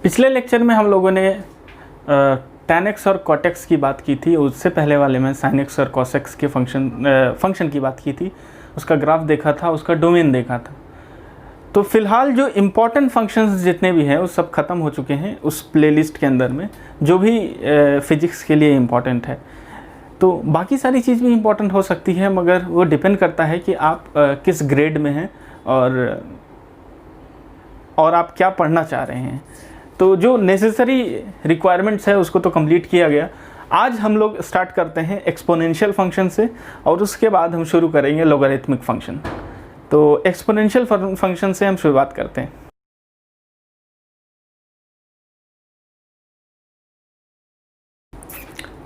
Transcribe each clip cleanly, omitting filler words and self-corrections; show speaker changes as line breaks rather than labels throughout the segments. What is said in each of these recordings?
पिछले लेक्चर में हम लोगों ने tan x और cot x की बात की थी, उससे पहले वाले में sin x और cos x के फंक्शन की बात की थी, उसका ग्राफ देखा था, उसका डोमेन देखा था। तो फिलहाल जो इम्पोर्टेंट फंक्शंस जितने भी हैं वो सब ख़त्म हो चुके हैं उस प्लेलिस्ट के अंदर में, जो भी फिजिक्स के लिए इम्पोर्टेंट है। तो बाकी सारी चीज़ भी इम्पोर्टेंट हो सकती है, मगर वो डिपेंड करता है कि आप किस ग्रेड में हैं और आप क्या पढ़ना चाह रहे हैं। तो जो नेसेसरी रिक्वायरमेंट्स है उसको तो कंप्लीट किया गया। आज हम लोग स्टार्ट करते हैं एक्सपोनेंशियल फंक्शन से, और उसके बाद हम शुरू करेंगे लॉगरिथमिक फंक्शन। तो एक्सपोनेंशियल फंक्शन से हम शुरुआत करते हैं।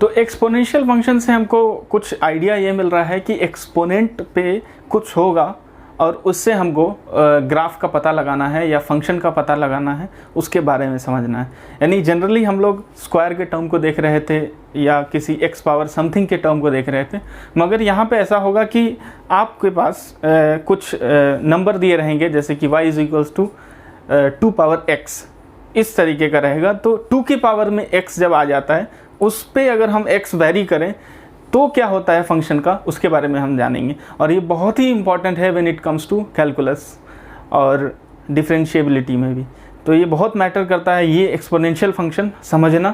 तो एक्सपोनेंशियल फंक्शन से हमको कुछ आइडिया ये मिल रहा है कि एक्सपोनेंट पे कुछ होगा और उससे हमको ग्राफ का पता लगाना है या फंक्शन का पता लगाना है, उसके बारे में समझना है। यानी जनरली हम लोग स्क्वायर के टर्म को देख रहे थे या किसी एक्स पावर समथिंग के टर्म को देख रहे थे, मगर यहाँ पे ऐसा होगा कि आपके पास कुछ नंबर दिए रहेंगे, जैसे कि y = 2 पावर x, इस तरीके का रहेगा। तो 2 की पावर में x जब आ जाता है, उस पर अगर हम x वेरी करें तो क्या होता है फंक्शन का, उसके बारे में हम जानेंगे। और ये बहुत ही इंपॉर्टेंट है when it comes to calculus और डिफरेंशिएबिलिटी में भी। तो ये बहुत मैटर करता है ये एक्सपोनेंशियल फंक्शन समझना,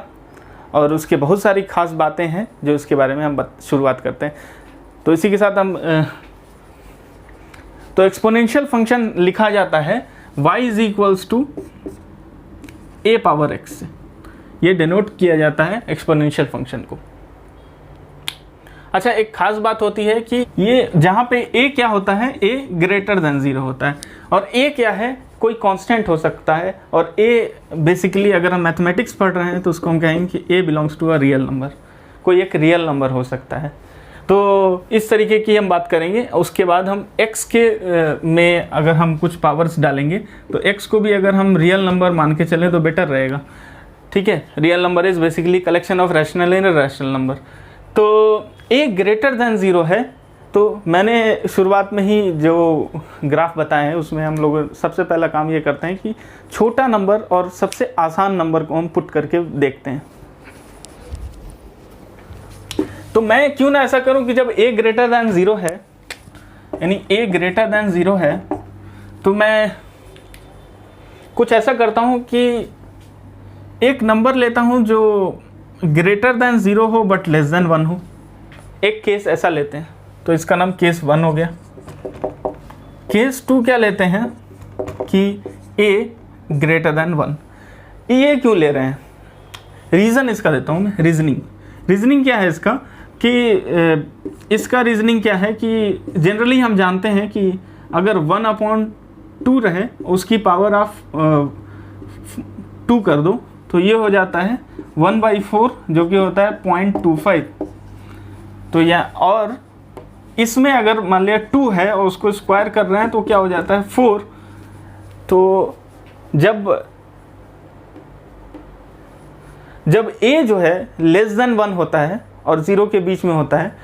और उसके बहुत सारी खास बातें हैं जो इसके बारे में हम शुरुआत करते हैं। तो इसी के साथ हम तो एक्सपोनेंशियल फंक्शन लिखा जाता है y = a पावर x से, ये डिनोट किया जाता है एक्सपोनेंशियल फंक्शन को। अच्छा, एक खास बात होती है कि ये जहाँ पे a क्या होता है, a > 0 होता है, और a क्या है, कोई कांस्टेंट हो सकता है। और a बेसिकली अगर हम मैथमेटिक्स पढ़ रहे हैं तो उसको हम कहेंगे कि a belongs to a real number, कोई एक रियल नंबर हो सकता है। तो इस तरीके की हम बात करेंगे। उसके बाद हम x के में अगर हम कुछ पावर्स डालेंगे तो x को भी अगर हम रियल नंबर मान के चलें तो बेटर रहेगा। ठीक है, real number is basically collection of rational and irrational number. तो a > 0 है। तो मैंने शुरुआत में ही जो ग्राफ बताए हैं उसमें हम लोग सबसे पहला काम ये करते हैं कि छोटा नंबर और सबसे आसान नंबर को हम पुट करके देखते हैं। तो मैं क्यों ना ऐसा करूं कि जब a > 0 है, यानी a > 0 है, तो मैं कुछ ऐसा करता हूं कि एक नंबर लेता हूं जो > 0 हो बट <1 हो। एक केस ऐसा लेते हैं, तो इसका नाम केस 1 हो गया। केस 2 क्या लेते हैं कि a > 1। ये क्यों ले रहे हैं, रीज़न इसका देता हूँ मैं। रीजनिंग क्या है इसका, कि इसका रीजनिंग क्या है कि जनरली हम जानते हैं कि अगर 1/2 रहे, उसकी पावर ऑफ 2 कर दो, तो ये हो जाता है 1/4, जो कि होता है 0.25। तो और इसमें अगर मान लिया 2 है और उसको स्क्वायर कर रहे हैं तो क्या हो जाता है 4। तो जब a जो है <1 होता है और 0 के बीच में होता है,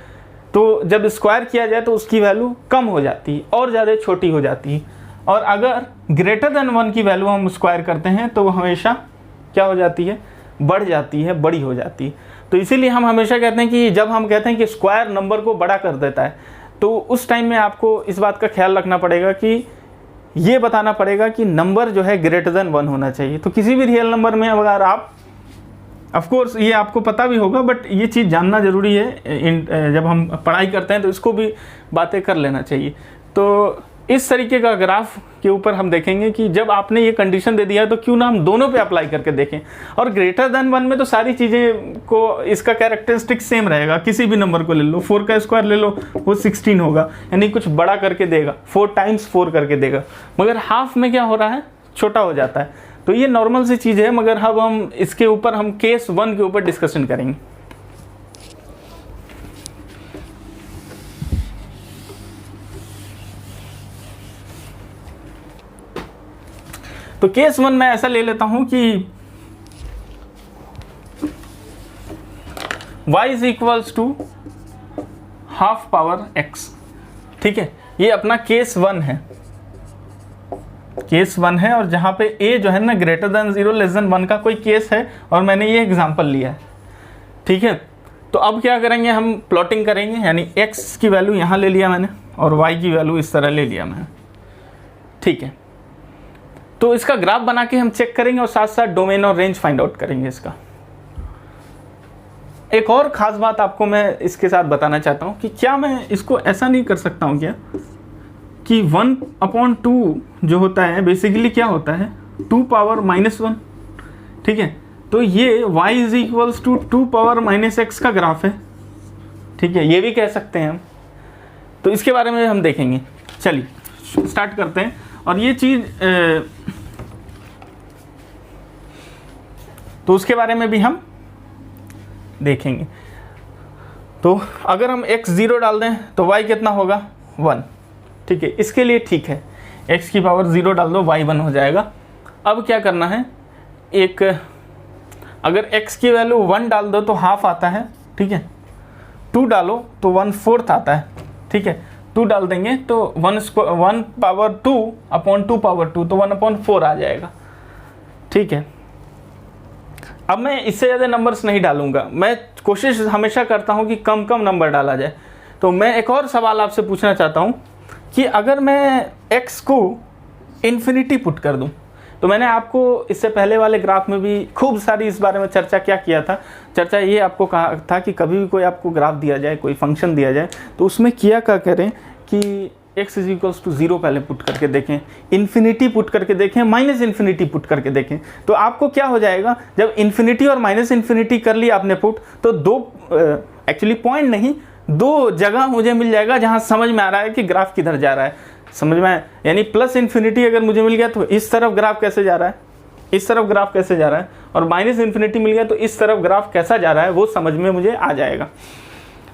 तो जब स्क्वायर किया जाए तो उसकी वैल्यू कम हो जाती है और ज़्यादा छोटी हो जाती है। और अगर > 1 की वैल्यू हम स्क्वायर करते हैं तो वो हमेशा क्या हो जाती है, बढ़ जाती है, बड़ी हो जाती है। तो इसीलिए हम हमेशा कहते हैं कि जब हम कहते हैं कि स्क्वायर नंबर को बड़ा कर देता है, तो उस टाइम में आपको इस बात का ख्याल रखना पड़ेगा कि ये बताना पड़ेगा कि नंबर जो है > 1 होना चाहिए। तो किसी भी रियल नंबर में अगर आप, ऑफ कोर्स ये आपको पता भी होगा, बट ये चीज़ जानना ज़रूरी है। जब हम पढ़ाई करते हैं तो इसको भी बातें कर लेना चाहिए। तो इस तरीके का ग्राफ के ऊपर हम देखेंगे कि जब आपने ये कंडीशन दे दिया है तो क्यों ना हम दोनों पे अप्लाई करके देखें। और > 1 में तो सारी चीज़ें को इसका कैरेक्टरिस्टिक सेम रहेगा। किसी भी नंबर को ले लो, 4 का स्क्वायर ले लो, वो 16 होगा, यानी कुछ बड़ा करके देगा, 4 × 4 करके देगा। मगर हाफ में क्या हो रहा है, छोटा हो जाता है। तो ये नॉर्मल सी चीज़ है, मगर अब हम इसके ऊपर हम केस 1 के ऊपर डिस्कशन करेंगे। तो केस 1 में ऐसा ले लेता हूं कि y = ½ पावर x। ठीक है, ये अपना केस 1 है। केस 1 है, और जहाँ पे ए जो है ना ग्रेटर देन 0 लेस देन 1 का कोई केस है, और मैंने ये एग्जांपल लिया है, ठीक है। तो अब क्या करेंगे, हम प्लॉटिंग करेंगे, यानी x की वैल्यू यहाँ ले लिया मैंने और y की वैल्यू इस तरह ले लिया मैंने, ठीक है। तो इसका ग्राफ बना के हम चेक करेंगे और साथ साथ डोमेन और रेंज फाइंड आउट करेंगे इसका। एक और ख़ास बात आपको मैं इसके साथ बताना चाहता हूँ कि क्या मैं इसको ऐसा नहीं कर सकता हूँ क्या कि 1/2 जो होता है बेसिकली क्या होता है 2 पावर -1, ठीक है। तो ये y is equals to 2 power -x का ग्राफ है, ठीक है, ये भी कह सकते हैं हम। तो इसके बारे में हम देखेंगे, चलिए स्टार्ट करते हैं। और ये चीज़ तो उसके बारे में भी हम देखेंगे। तो अगर हम x 0 डाल दें तो y कितना होगा 1, ठीक है, इसके लिए ठीक है, x की पावर 0 डाल दो y 1 हो जाएगा। अब क्या करना है, एक अगर x की वैल्यू 1 डाल दो तो हाफ आता है, ठीक है, 2 डालो तो 1/4 आता है, ठीक है, 2 डाल देंगे तो 1 पावर 2 अपॉन 2 पावर 2 तो 1/4 आ जाएगा, ठीक है। अब मैं इससे ज़्यादा नंबर्स नहीं डालूंगा, मैं कोशिश हमेशा करता हूं कि कम कम नंबर डाला जाए। तो मैं एक और सवाल आपसे पूछना चाहता हूं कि अगर मैं x को इन्फिनिटी पुट कर दूं, तो मैंने आपको इससे पहले वाले ग्राफ में भी खूब सारी इस बारे में चर्चा क्या किया था। चर्चा ये आपको कहा था कि कभी भी कोई आपको ग्राफ दिया जाए, कोई फंक्शन दिया जाए, तो उसमें किया क्या करें कि x इज इक्वल्स टू 0 पहले पुट करके देखें, इन्फिनिटी पुट करके देखें, -इन्फिनिटी पुट करके देखें। तो आपको क्या हो जाएगा, जब इन्फिनिटी और -इन्फिनिटी कर लिया आपने पुट, तो दो एक्चुअली पॉइंट नहीं, 2 जगह मुझे मिल जाएगा जहां समझ में आ रहा है कि ग्राफ किधर जा रहा है, समझ में आया। यानी +इन्फिनिटी अगर मुझे मिल गया तो इस तरफ ग्राफ कैसे जा रहा है, इस तरफ ग्राफ कैसे जा रहा है, और -इन्फिनिटी मिल गया तो इस तरफ ग्राफ कैसा जा रहा है वो समझ में मुझे आ जाएगा।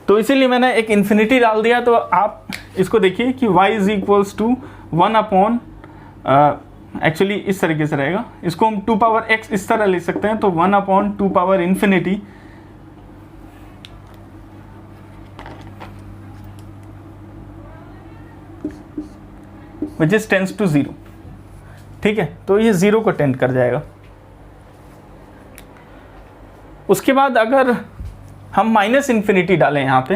तो इसीलिए मैंने एक इन्फिनिटी डाल दिया। तो आप इसको देखिए कि y is equals to 1 upon, actually इस तरीके से रहेगा, इसको हम 2 पावर x इस तरह ले सकते हैं, तो 1/2 power infinity which is tends to 0, ठीक है। तो ये 0 को टेंड कर जाएगा। उसके बाद अगर हम -इन्फिनिटी डालें यहाँ पे,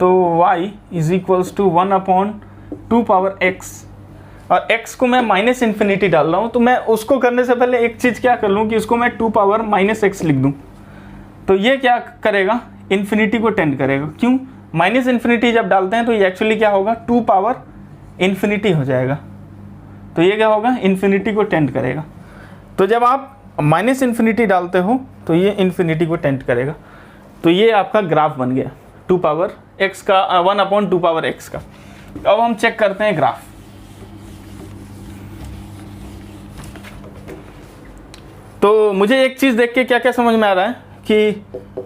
तो y is equals to 1/2 power x, और x को मैं -इन्फिनिटी डाल रहा हूँ, तो मैं उसको करने से पहले एक चीज़ क्या कर लूँ कि इसको मैं 2 पावर -x लिख दूँ। तो ये क्या करेगा, इन्फिनिटी को टेंड करेगा। क्यों, -इन्फिनिटी जब डालते हैं तो ये एक्चुअली क्या होगा, 2 पावर इन्फिनिटी हो जाएगा। तो ये क्या होगा, इन्फिनिटी को टेंड करेगा। तो जब आप -इन्फिनिटी डालते हो तो ये इन्फिनिटी को टेंड करेगा। तो ये आपका ग्राफ बन गया 2 पावर x का, 1/2 पावर x का। अब हम चेक करते हैं ग्राफ। तो मुझे एक चीज़ देख के क्या क्या समझ में आ रहा है कि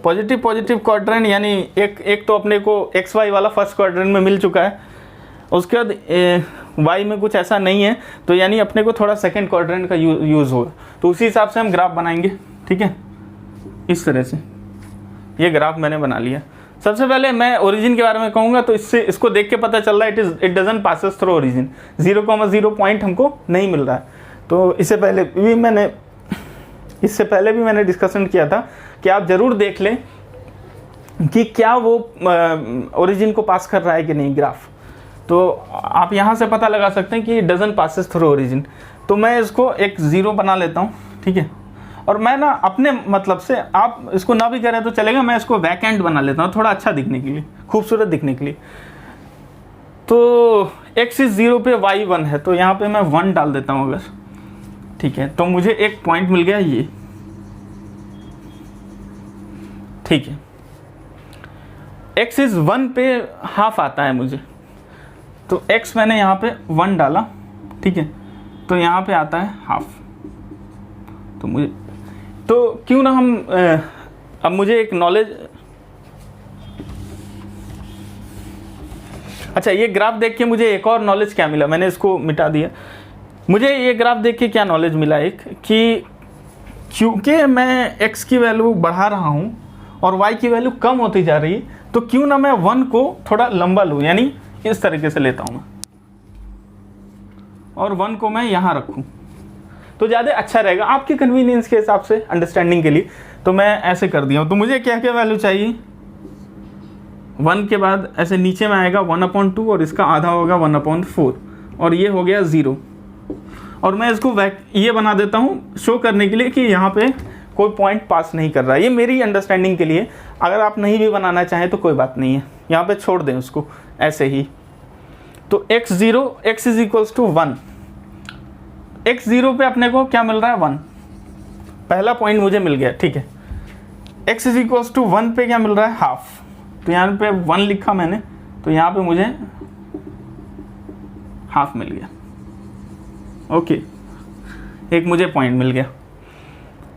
पॉजिटिव क्वाड्रेंट, यानी एक तो अपने को XY वाला फर्स्ट क्वाड्रेंट में मिल चुका है, उसके बाद y में कुछ ऐसा नहीं है, तो यानी अपने को थोड़ा सेकंड क्वाड्रेंट का यूज़ होगा। तो उसी हिसाब से हम ग्राफ बनाएंगे, ठीक है, इस तरह से। ये ग्राफ मैंने बना लिया। सबसे पहले मैं ओरिजिन के बारे में कहूँगा, तो इसको देख के पता चल रहा है it doesn't passes through origin, 0,0 point हमको नहीं मिल रहा है। तो इससे पहले भी मैंने डिस्कशन किया था कि आप ज़रूर देख लें कि क्या वो ओरिजिन को पास कर रहा है कि नहीं ग्राफ। तो आप यहाँ से पता लगा सकते हैं कि डजंट पासेस थ्रू ओरिजिन। तो मैं इसको एक 0 बना लेता हूँ, ठीक है, और मैं ना अपने मतलब से, आप इसको ना भी करें तो चलेगा, मैं इसको वैकेंट बना लेता हूँ थोड़ा अच्छा दिखने के लिए, खूबसूरत दिखने के लिए। तो x इज 0 पे y 1 है, तो यहाँ पे मैं 1 डाल देता हूँ अगर, ठीक है, तो मुझे एक पॉइंट मिल गया ये, ठीक है। x इज 1 पे हाफ आता है मुझे, तो x मैंने यहाँ पे 1 डाला, ठीक है, तो यहाँ पे आता है हाफ। तो क्यों ना हम अब मुझे एक नॉलेज, अच्छा ये ग्राफ देख के मुझे एक और नॉलेज क्या मिला, मैंने इसको मिटा दिया। मुझे ये ग्राफ देख के क्या नॉलेज मिला, एक कि क्योंकि मैं x की वैल्यू बढ़ा रहा हूँ और y की वैल्यू कम होती जा रही है, तो क्यों ना मैं 1 को थोड़ा लंबा लूँ, यानी इस तरीके से लेता हूँ मैं। और 1 को मैं यहाँ रखूँ तो ज़्यादा अच्छा रहेगा आपके कन्वीनियंस के हिसाब से, अंडरस्टैंडिंग के लिए। तो मैं ऐसे कर दिया हूँ। तो मुझे क्या क्या वैल्यू चाहिए, 1 के बाद ऐसे नीचे में आएगा 1/2 और इसका आधा होगा 1/4 और ये हो गया 0। और मैं इसको ये बना देता हूँ शो करने के लिए कि यहाँ पे कोई पॉइंट पास नहीं कर रहा है। ये मेरी अंडरस्टैंडिंग के लिए, अगर आप नहीं भी बनाना चाहें तो कोई बात नहीं है, यहाँ पे छोड़ दें उसको ऐसे ही। तो x0 x is equals to 1, x0 पे अपने को क्या मिल रहा है 1, पहला पॉइंट मुझे मिल गया, ठीक है। x इज इक्वल्स टू 1 पे क्या मिल रहा है हाफ, तो यहाँ पे 1 लिखा मैंने, तो यहाँ पे मुझे हाफ मिल गया, ओके, एक मुझे पॉइंट मिल गया।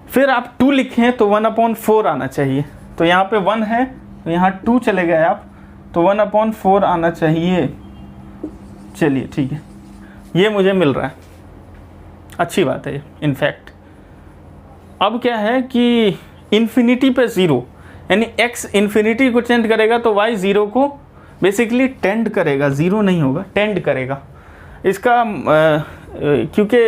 फिर आप 2 लिखें तो 1/4 आना चाहिए, तो यहाँ पे 1 है तो यहाँ 2 चले गए आप, तो 1/4 आना चाहिए। चलिए ठीक है, ये मुझे मिल रहा है, अच्छी बात है इनफैक्ट। अब क्या है कि इन्फिनिटी पे 0, यानी x इन्फिनिटी को टेंड करेगा तो y 0 को बेसिकली टेंड करेगा, 0 नहीं होगा, टेंड करेगा। इसका क्योंकि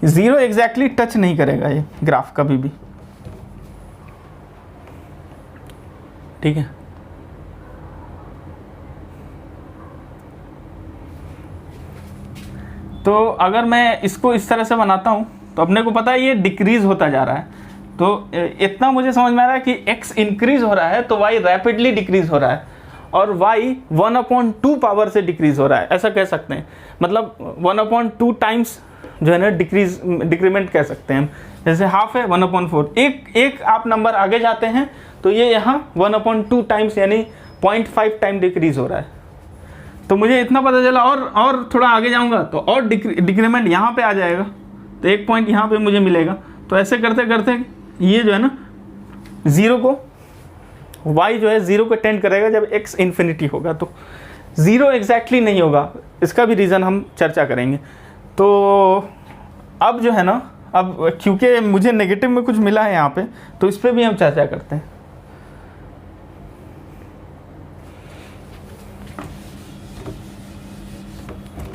0 एग्जैक्टली टच नहीं करेगा ये ग्राफ कभी भी, ठीक है। तो अगर मैं इसको इस तरह से बनाता हूं तो अपने को पता है ये डिक्रीज होता जा रहा है, तो इतना मुझे समझ में आ रहा है कि x इंक्रीज हो रहा है तो y रैपिडली डिक्रीज हो रहा है, और y 1/2 पावर से डिक्रीज हो रहा है, ऐसा कह सकते हैं। मतलब 1/2 टाइम्स जो है ना डिक्रीमेंट कह सकते हैं हम। जैसे हाफ है 1/4, एक आप नंबर आगे जाते हैं तो ये यहाँ 1/2 टाइम्स यानी 0.5 टाइम डिक्रीज हो रहा है। तो मुझे इतना पता चला, और थोड़ा आगे जाऊंगा तो और डिक्रीमेंट यहाँ पे आ जाएगा, तो एक पॉइंट यहाँ पे मुझे मिलेगा। तो ऐसे करते करते ये जो है ना 0 को y जो है 0 को टेंड करेगा जब x इन्फिनिटी होगा। तो 0 एग्जैक्टली नहीं होगा, इसका भी रीज़न हम चर्चा करेंगे। तो अब जो है ना, अब क्योंकि मुझे नेगेटिव में कुछ मिला है यहाँ पे, तो इस पर भी हम चर्चा करते हैं।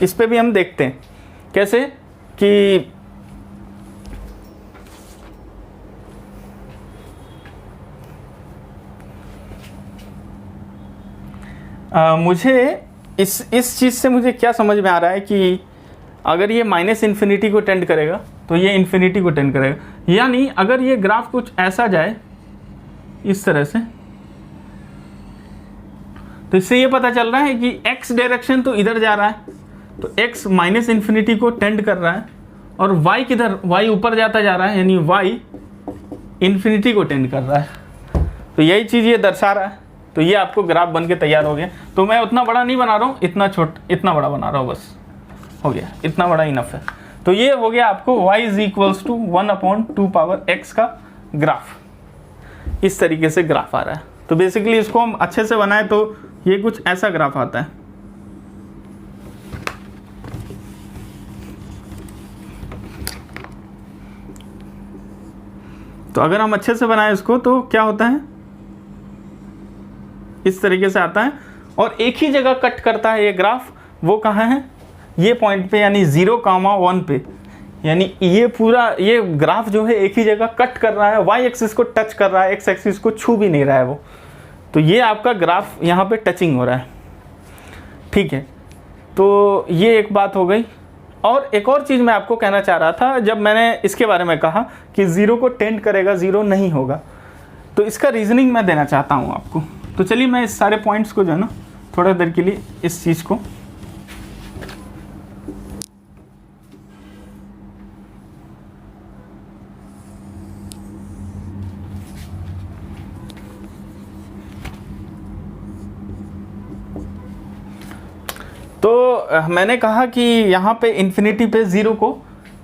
इस पे भी हम देखते हैं कैसे कि मुझे इस चीज़ से मुझे क्या समझ में आ रहा है कि अगर ये माइनस इन्फिनिटी को टेंड करेगा तो ये इन्फिनिटी को टेंड करेगा। यानी अगर ये ग्राफ कुछ ऐसा जाए इस तरह से, तो इससे ये पता चल रहा है कि x डायरेक्शन तो इधर जा रहा है, तो x माइनस इन्फिनिटी को टेंड कर रहा है, और y किधर, y ऊपर जाता जा रहा है, यानी y इन्फिनिटी को टेंड कर रहा है। तो यही चीज़ ये दर्शा रहा है। तो ये आपको ग्राफ बन के तैयार हो गया। तो मैं उतना बड़ा नहीं बना रहा हूँ, इतना बड़ा बना रहा हूँ, बस हो गया, इतना बड़ा इनफ है। तो ये हो गया आपको y is equals to 1/2 power x का ग्राफ। इस तरीके से ग्राफ आ रहा है। तो बेसिकली इसको हम अच्छे से बनाए तो ये कुछ ऐसा ग्राफ आता है। तो अगर हम अच्छे से बनाए इसको तो क्या होता है, इस तरीके से आता है, और एक ही जगह कट करता है ये ग्राफ। वो कहाँ है, ये पॉइंट पे, यानी 0,1 पे। यानी ये पूरा ये ग्राफ जो है एक ही जगह कट कर रहा है, y एक्सिस को टच कर रहा है, x एक्सिस को छू भी नहीं रहा है वो। तो ये आपका ग्राफ यहाँ पे टचिंग हो रहा है, ठीक है। तो ये एक बात हो गई। और एक और चीज़ मैं आपको कहना चाह रहा था, जब मैंने इसके बारे में कहा कि 0 को टेंड करेगा, 0 नहीं होगा, तो इसका रीजनिंग मैं देना चाहता हूँ आपको। तो चलिए मैं इस सारे पॉइंट्स को जो है ना थोड़ा देर के लिए इस चीज़ को तो मैंने कहा कि यहाँ पे इन्फिनिटी पे 0 को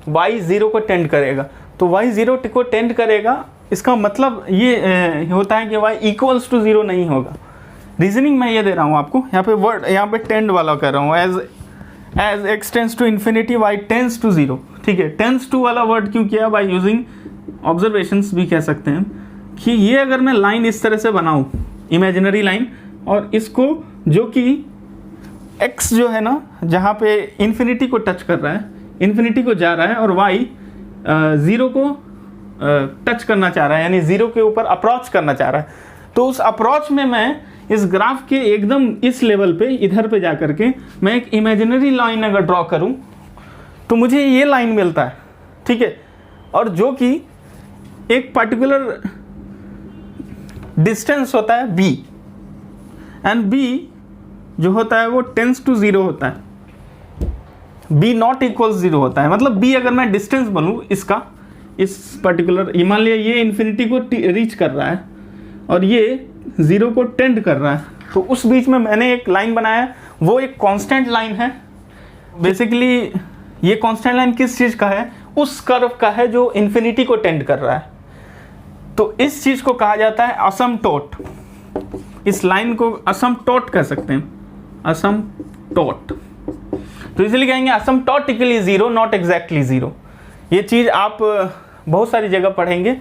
y 0 को टेंड करेगा। तो y 0 को टेंड करेगा, इसका मतलब ये होता है कि y इक्वल्स टू 0 नहीं होगा। रीजनिंग मैं ये दे रहा हूँ आपको, यहाँ पे वर्ड, यहाँ पे टेंड वाला कर रहा हूँ, as x tends to infinity y tends to 0, ठीक है। टेंस टू वाला वर्ड क्यों किया, बाय यूजिंग ऑब्जर्वेशंस भी कह सकते हैं कि ये अगर मैं लाइन इस तरह से बनाऊँ, इमेजिनरी लाइन, और इसको जो कि x जो है ना जहाँ पे इन्फिनिटी को टच कर रहा है, इन्फिनिटी को जा रहा है, और y 0 को टच करना चाह रहा है, यानी 0 के ऊपर अप्रोच करना चाह रहा है। तो उस अप्रोच में मैं इस ग्राफ के एकदम इस लेवल पे इधर पे जा करके मैं एक इमेजिनरी लाइन अगर ड्रॉ करूं तो मुझे ये लाइन मिलता है, ठीक है, और जो कि एक पर्टिकुलर डिस्टेंस होता है b, एंड b जो होता है वो टेंस टू 0 होता है, b नॉट इक्वल्स 0 होता है। मतलब b अगर मैं डिस्टेंस बोलूँ इसका, इस पर्टिकुलर, ये मान लिया ये इन्फिनिटी को रीच कर रहा है और ये 0 को टेंड कर रहा है, तो उस बीच में मैंने एक लाइन बनाया, वो एक कांस्टेंट लाइन है। बेसिकली ये कांस्टेंट लाइन किस चीज़ का है? उस कर्व का है जो इन्फिनिटी को टेंड कर रहा है। तो इस चीज़ को कहा जाता है असमटोट। इस लाइन को असमटोट कह सकते हैं, असमटोट। तो इसलिए कहेंगे असमटोटिकली 0 नॉट एग्जैक्टली 0। ये चीज़ आप बहुत सारी जगह पढ़ेंगे।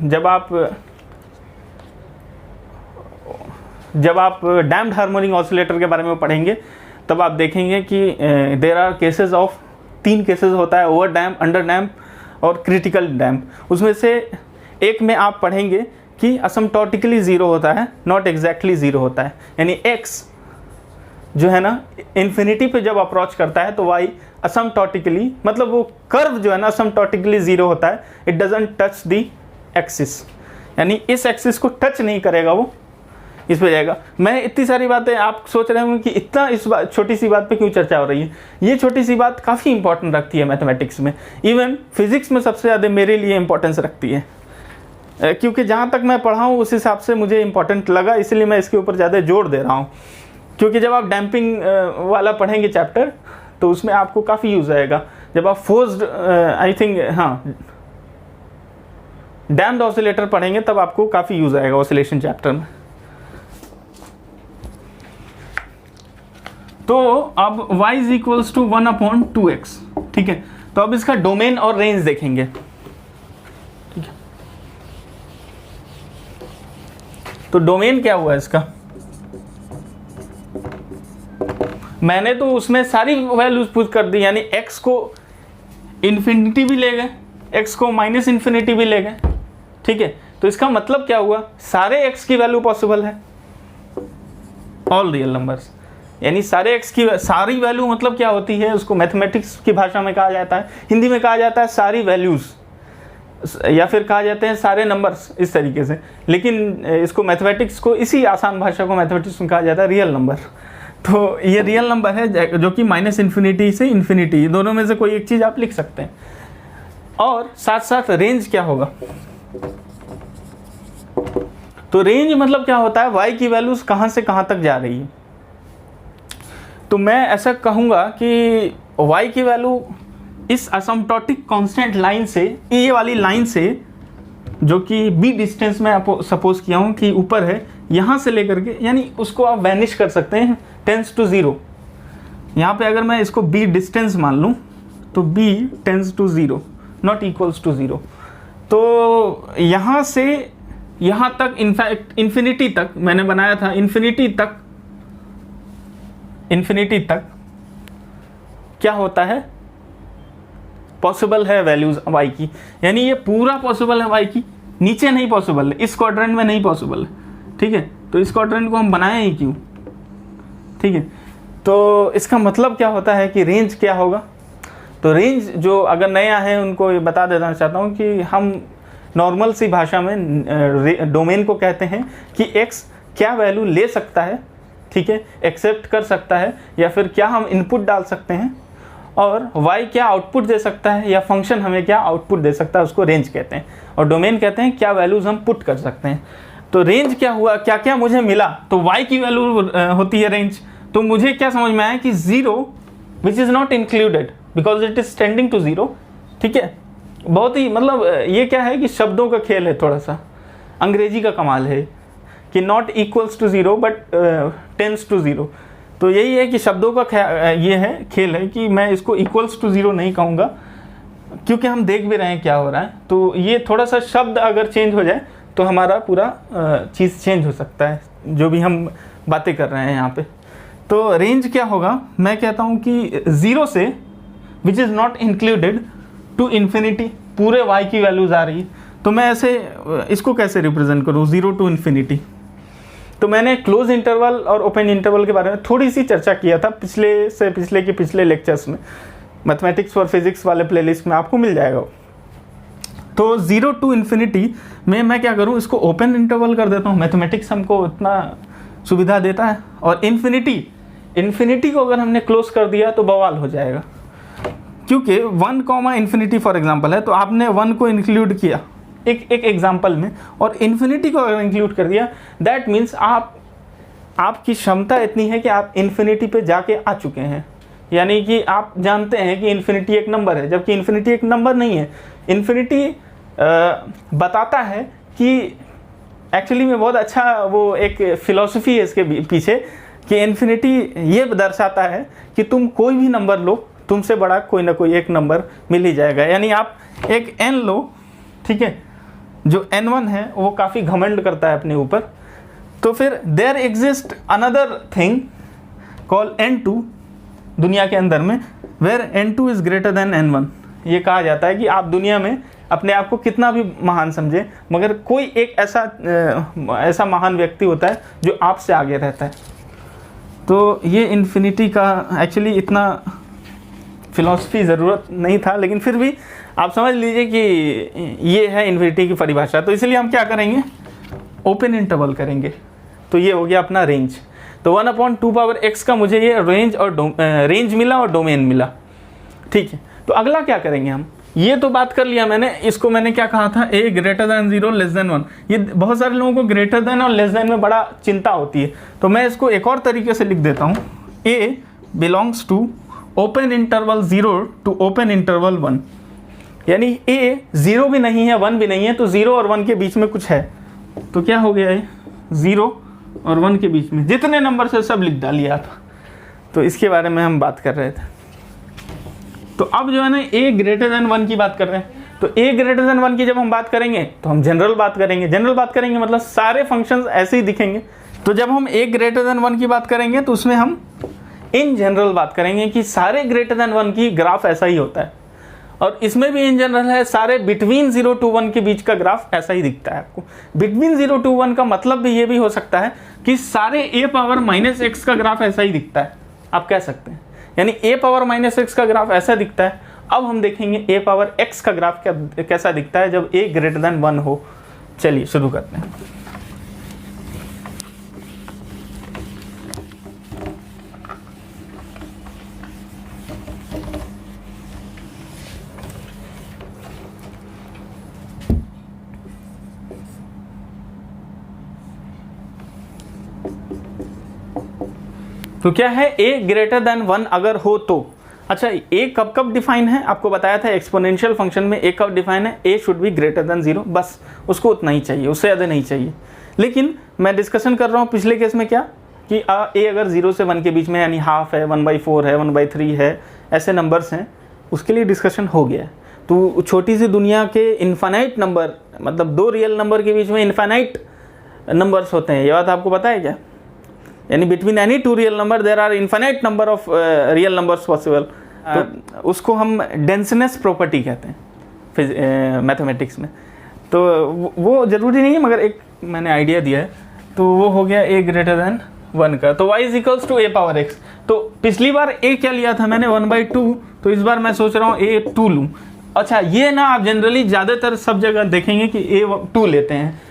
जब आप डैम्प्ड हार्मोनिक ऑसिलेटर के बारे में पढ़ेंगे तब आप देखेंगे कि there are cases of 3 cases होता है, ओवर डैम्प, अंडर डैम्प और क्रिटिकल डैम्प। उसमें से एक में आप पढ़ेंगे कि असमटोटिकली 0 होता है, नॉट एग्जैक्टली 0 होता है। यानी x जो है ना इन्फिनिटी पे जब अप्रोच करता है तो y असमटोटिकली, मतलब वो कर्व जो है ना असमटोटिकली 0 होता है। It doesn't touch the axis, यानी इस एक्सिस को टच नहीं करेगा, वो इस पे जाएगा। मैं इतनी सारी बातें, आप सोच रहे होंगे कि इतना इस बात, छोटी सी बात पे क्यों चर्चा हो रही है। ये छोटी सी बात काफ़ी इंपॉर्टेंट रखती है मैथमेटिक्स में, इवन फिजिक्स में सबसे ज़्यादा मेरे लिए इंपॉर्टेंस रखती है, क्योंकि जहाँ तक मैं पढ़ा हूँ उस हिसाब से मुझे इंपॉर्टेंट लगा, इसलिए मैं इसके ऊपर ज़्यादा जोर दे रहा हूँ। क्योंकि जब आप डैम्पिंग वाला पढ़ेंगे चैप्टर तो उसमें आपको काफ़ी यूज़ आएगा। जब आप फोर्स्ड, आई थिंक, हाँ, डैम्प्ड ऑसिलेटर पढ़ेंगे तब आपको काफ़ी यूज़ आएगा ऑसिलेशन चैप्टर में। तो अब y is equals to 1/2x, ठीक है। तो अब इसका डोमेन और रेंज देखेंगे, ठीक है। तो डोमेन क्या हुआ इसका? मैंने तो उसमें सारी वैल्यूज पुट कर दी, यानी x को इन्फिनिटी भी ले गए, x को माइनस इन्फिनिटी भी ले गए, ठीक है। तो इसका मतलब क्या हुआ? सारे x की वैल्यू पॉसिबल है, ऑल रियल नंबर्स, यानी सारे x की सारी वैल्यू मतलब क्या होती है? उसको मैथमेटिक्स की भाषा में कहा जाता है, हिंदी में कहा जाता है सारी वैल्यूज, या फिर कहा जाते हैं सारे नंबर्स, इस तरीके से। लेकिन इसको मैथमेटिक्स को, इसी आसान भाषा को मैथमेटिक्स में कहा जाता है रियल नंबर। तो ये रियल नंबर है जो कि माइनस इन्फिनिटी से इन्फिनिटी, दोनों में से कोई एक चीज़ आप लिख सकते हैं। और साथ साथ रेंज क्या होगा? तो रेंज मतलब क्या होता है? y की वैल्यूज कहाँ से कहाँ तक जा रही है। तो मैं ऐसा कहूँगा कि y की वैल्यू इस असमटोटिक कांस्टेंट लाइन से, ये वाली लाइन से, जो कि b डिस्टेंस में आप सपोज किया हूँ कि ऊपर है, यहाँ से लेकर के, यानी उसको आप वैनिश कर सकते हैं, टेंस टू 0। यहाँ पे अगर मैं इसको b डिस्टेंस मान लूँ तो b tends to 0 not equals to 0। तो यहाँ से यहाँ तक, इनफैक्ट इन्फिनिटी तक मैंने बनाया था, इन्फिनिटी तक क्या होता है? पॉसिबल है वैल्यूज y की, यानी ये पूरा पॉसिबल है y की, नीचे नहीं पॉसिबल है, इस क्वाड्रेंट में नहीं पॉसिबल है, ठीक है। तो इस क्वाड्रेंट को हम बनाए ही क्यों, ठीक है। तो इसका मतलब क्या होता है कि रेंज क्या होगा? तो रेंज, जो अगर नया है उनको ये बता देना चाहता हूँ कि हम नॉर्मल सी भाषा में डोमेन को कहते हैं कि x क्या वैल्यू ले सकता है, ठीक है, एक्सेप्ट कर सकता है, या फिर क्या हम इनपुट डाल सकते हैं, और y क्या आउटपुट दे सकता है, या फंक्शन हमें क्या आउटपुट दे सकता है, उसको रेंज कहते हैं। और डोमेन कहते हैं क्या वैल्यूज हम पुट कर सकते हैं। तो रेंज क्या हुआ? क्या क्या मुझे मिला? तो y की वैल्यू होती है रेंज। तो मुझे क्या समझ में आया कि 0 which is not included because it is tending to 0, ठीक है। बहुत ही, मतलब ये क्या है कि शब्दों का खेल है, थोड़ा सा अंग्रेजी का कमाल है कि not equals to 0 but tends to 0। तो यही है कि शब्दों का ये है, खेल है कि मैं इसको इक्वल्स टू 0 नहीं कहूँगा, क्योंकि हम देख भी रहे हैं क्या हो रहा है। तो ये थोड़ा सा शब्द अगर चेंज हो जाए तो हमारा पूरा चीज़ चेंज हो सकता है, जो भी हम बातें कर रहे हैं यहाँ पे। तो रेंज क्या होगा, मैं कहता हूँ कि 0 से which is not included to infinity, पूरे y की वैल्यूज आ रही है, तो मैं ऐसे इसको कैसे रिप्रेजेंट करूँ, 0 टू इन्फिनिटी। तो मैंने क्लोज इंटरवल और ओपन इंटरवल के बारे में थोड़ी सी चर्चा किया था पिछले लेक्चर्स में, मैथमेटिक्स फॉर फिजिक्स वाले प्लेलिस्ट में आपको मिल जाएगा। तो 0 टू इन्फिनिटी में मैं क्या करूँ, इसको ओपन इंटरवल कर देता हूँ, मैथमेटिक्स हमको इतना सुविधा देता है। और इन्फिनिटी को अगर हमने क्लोज कर दिया तो बवाल हो जाएगा, क्योंकि 1 कॉमा इन्फिनिटी फॉर एग्जाम्पल है, तो आपने 1 को इंक्लूड किया एक एग्जाम्पल में, और इन्फिनिटी को अगर इंक्लूड कर दिया, दैट मीन्स आपकी क्षमता इतनी है कि आप इन्फिनिटी पे जाके आ चुके हैं। यानी कि आप जानते हैं कि इन्फिनिटी एक नंबर है, जबकि इन्फिनिटी एक नंबर नहीं है। इन्फिनिटी बताता है कि एक्चुअली में बहुत अच्छा वो एक फिलॉसफी है इसके पीछे, कि इन्फिनिटी ये दर्शाता है कि तुम कोई भी नंबर लो, तुमसे बड़ा कोई ना कोई एक नंबर मिल ही जाएगा। यानी आप एक n लो, ठीक है, जो n1 है वो काफ़ी घमंड करता है अपने ऊपर, तो फिर there exist another thing call n2 दुनिया के अंदर में, where n2 is greater than n1। ये कहा जाता है कि आप दुनिया में अपने आप को कितना भी महान समझे, मगर कोई एक ऐसा महान व्यक्ति होता है जो आपसे आगे रहता है। तो ये इन्फिनिटी का एक्चुअली इतना फिलॉसफी ज़रूरत नहीं था, लेकिन फिर भी आप समझ लीजिए कि ये है इन्फिनिटी की परिभाषा। तो इसलिए हम क्या करेंगे, ओपन इंटरवल करेंगे। तो ये हो गया अपना रेंज। तो 1/2x का मुझे ये रेंज मिला और डोमेन मिला, ठीक है। तो अगला क्या करेंगे हम, ये तो बात कर लिया मैंने, इसको मैंने क्या कहा था, a greater than 0 less than 1। ये बहुत सारे लोगों को ग्रेटर देन और लेस देन में बड़ा चिंता होती है, तो मैं इसको एक और तरीके से लिख देता हूँ, a belongs to open interval 0 to open interval 1। यानी a 0 भी नहीं है 1 भी नहीं है, तो 0 और 1 के बीच में कुछ है। तो क्या हो गया है, 0 और 1 के बीच में जितने नंबर से सब लिख डालिए आप। तो इसके बारे में हम बात कर रहे थे। तो अब जो है ना a ग्रेटर देन 1 की बात कर रहे हैं, तो a ग्रेटर देन 1 की जब हम बात करेंगे तो हम जनरल बात करेंगे मतलब सारे फंक्शंस ऐसे ही दिखेंगे। तो जब हम a ग्रेटर देन 1 की बात करेंगे तो उसमें हम इन जनरल बात करेंगे कि सारे ग्रेटर देन 1 की ग्राफ ऐसा ही होता है, और इसमें भी इन जनरल है, सारे बिटवीन 0 to 1 के बीच का ग्राफ ऐसा ही दिखता है आपको। बिटवीन 0 to 1 का मतलब भी ये भी हो सकता है कि सारे a⁻x का ग्राफ ऐसा ही दिखता है, आप कह सकते हैं। यानी a⁻x का ग्राफ ऐसा दिखता है। अब हम देखेंगे a⁻x का ग्राफ कैसा दिखता है जब a ग्रेटर देन 1 हो। चलिए शुरू करते हैं। तो क्या है, a ग्रेटर देन 1 अगर हो तो, अच्छा a कब डिफाइन है, आपको बताया था एक्सपोनेंशियल फंक्शन में a कब डिफाइन है, a should be greater than 0, बस उसको उतना ही चाहिए, उससे ज़्यादा नहीं चाहिए। लेकिन मैं डिस्कशन कर रहा हूँ पिछले केस में क्या, कि a अगर 0 से 1 के बीच में, यानी हाफ है, 1/4 है, 1/3 है, ऐसे नंबर्स हैं, उसके लिए डिस्कशन हो गया। तो छोटी सी दुनिया के इन्फानाइट नंबर, मतलब दो रियल नंबर के बीच में इन्फानाइट नंबर्स होते हैं, ये बात आपको पता है क्या? यानी between any two real number there are infinite number of real numbers possible. तो उसको हम डेंसनेस प्रॉपर्टी कहते हैं मैथमेटिक्स में। तो वो ज़रूरी नहीं है, मगर एक मैंने आइडिया दिया है। तो वो हो गया a ग्रेटर देन 1 का। तो y is equals to a⁻x। तो पिछली बार a क्या लिया था मैंने, 1/2, तो इस बार मैं सोच रहा हूँ a 2 लूँ। अच्छा, ये ना आप जनरली ज़्यादातर सब जगह देखेंगे कि a 2 लेते हैं,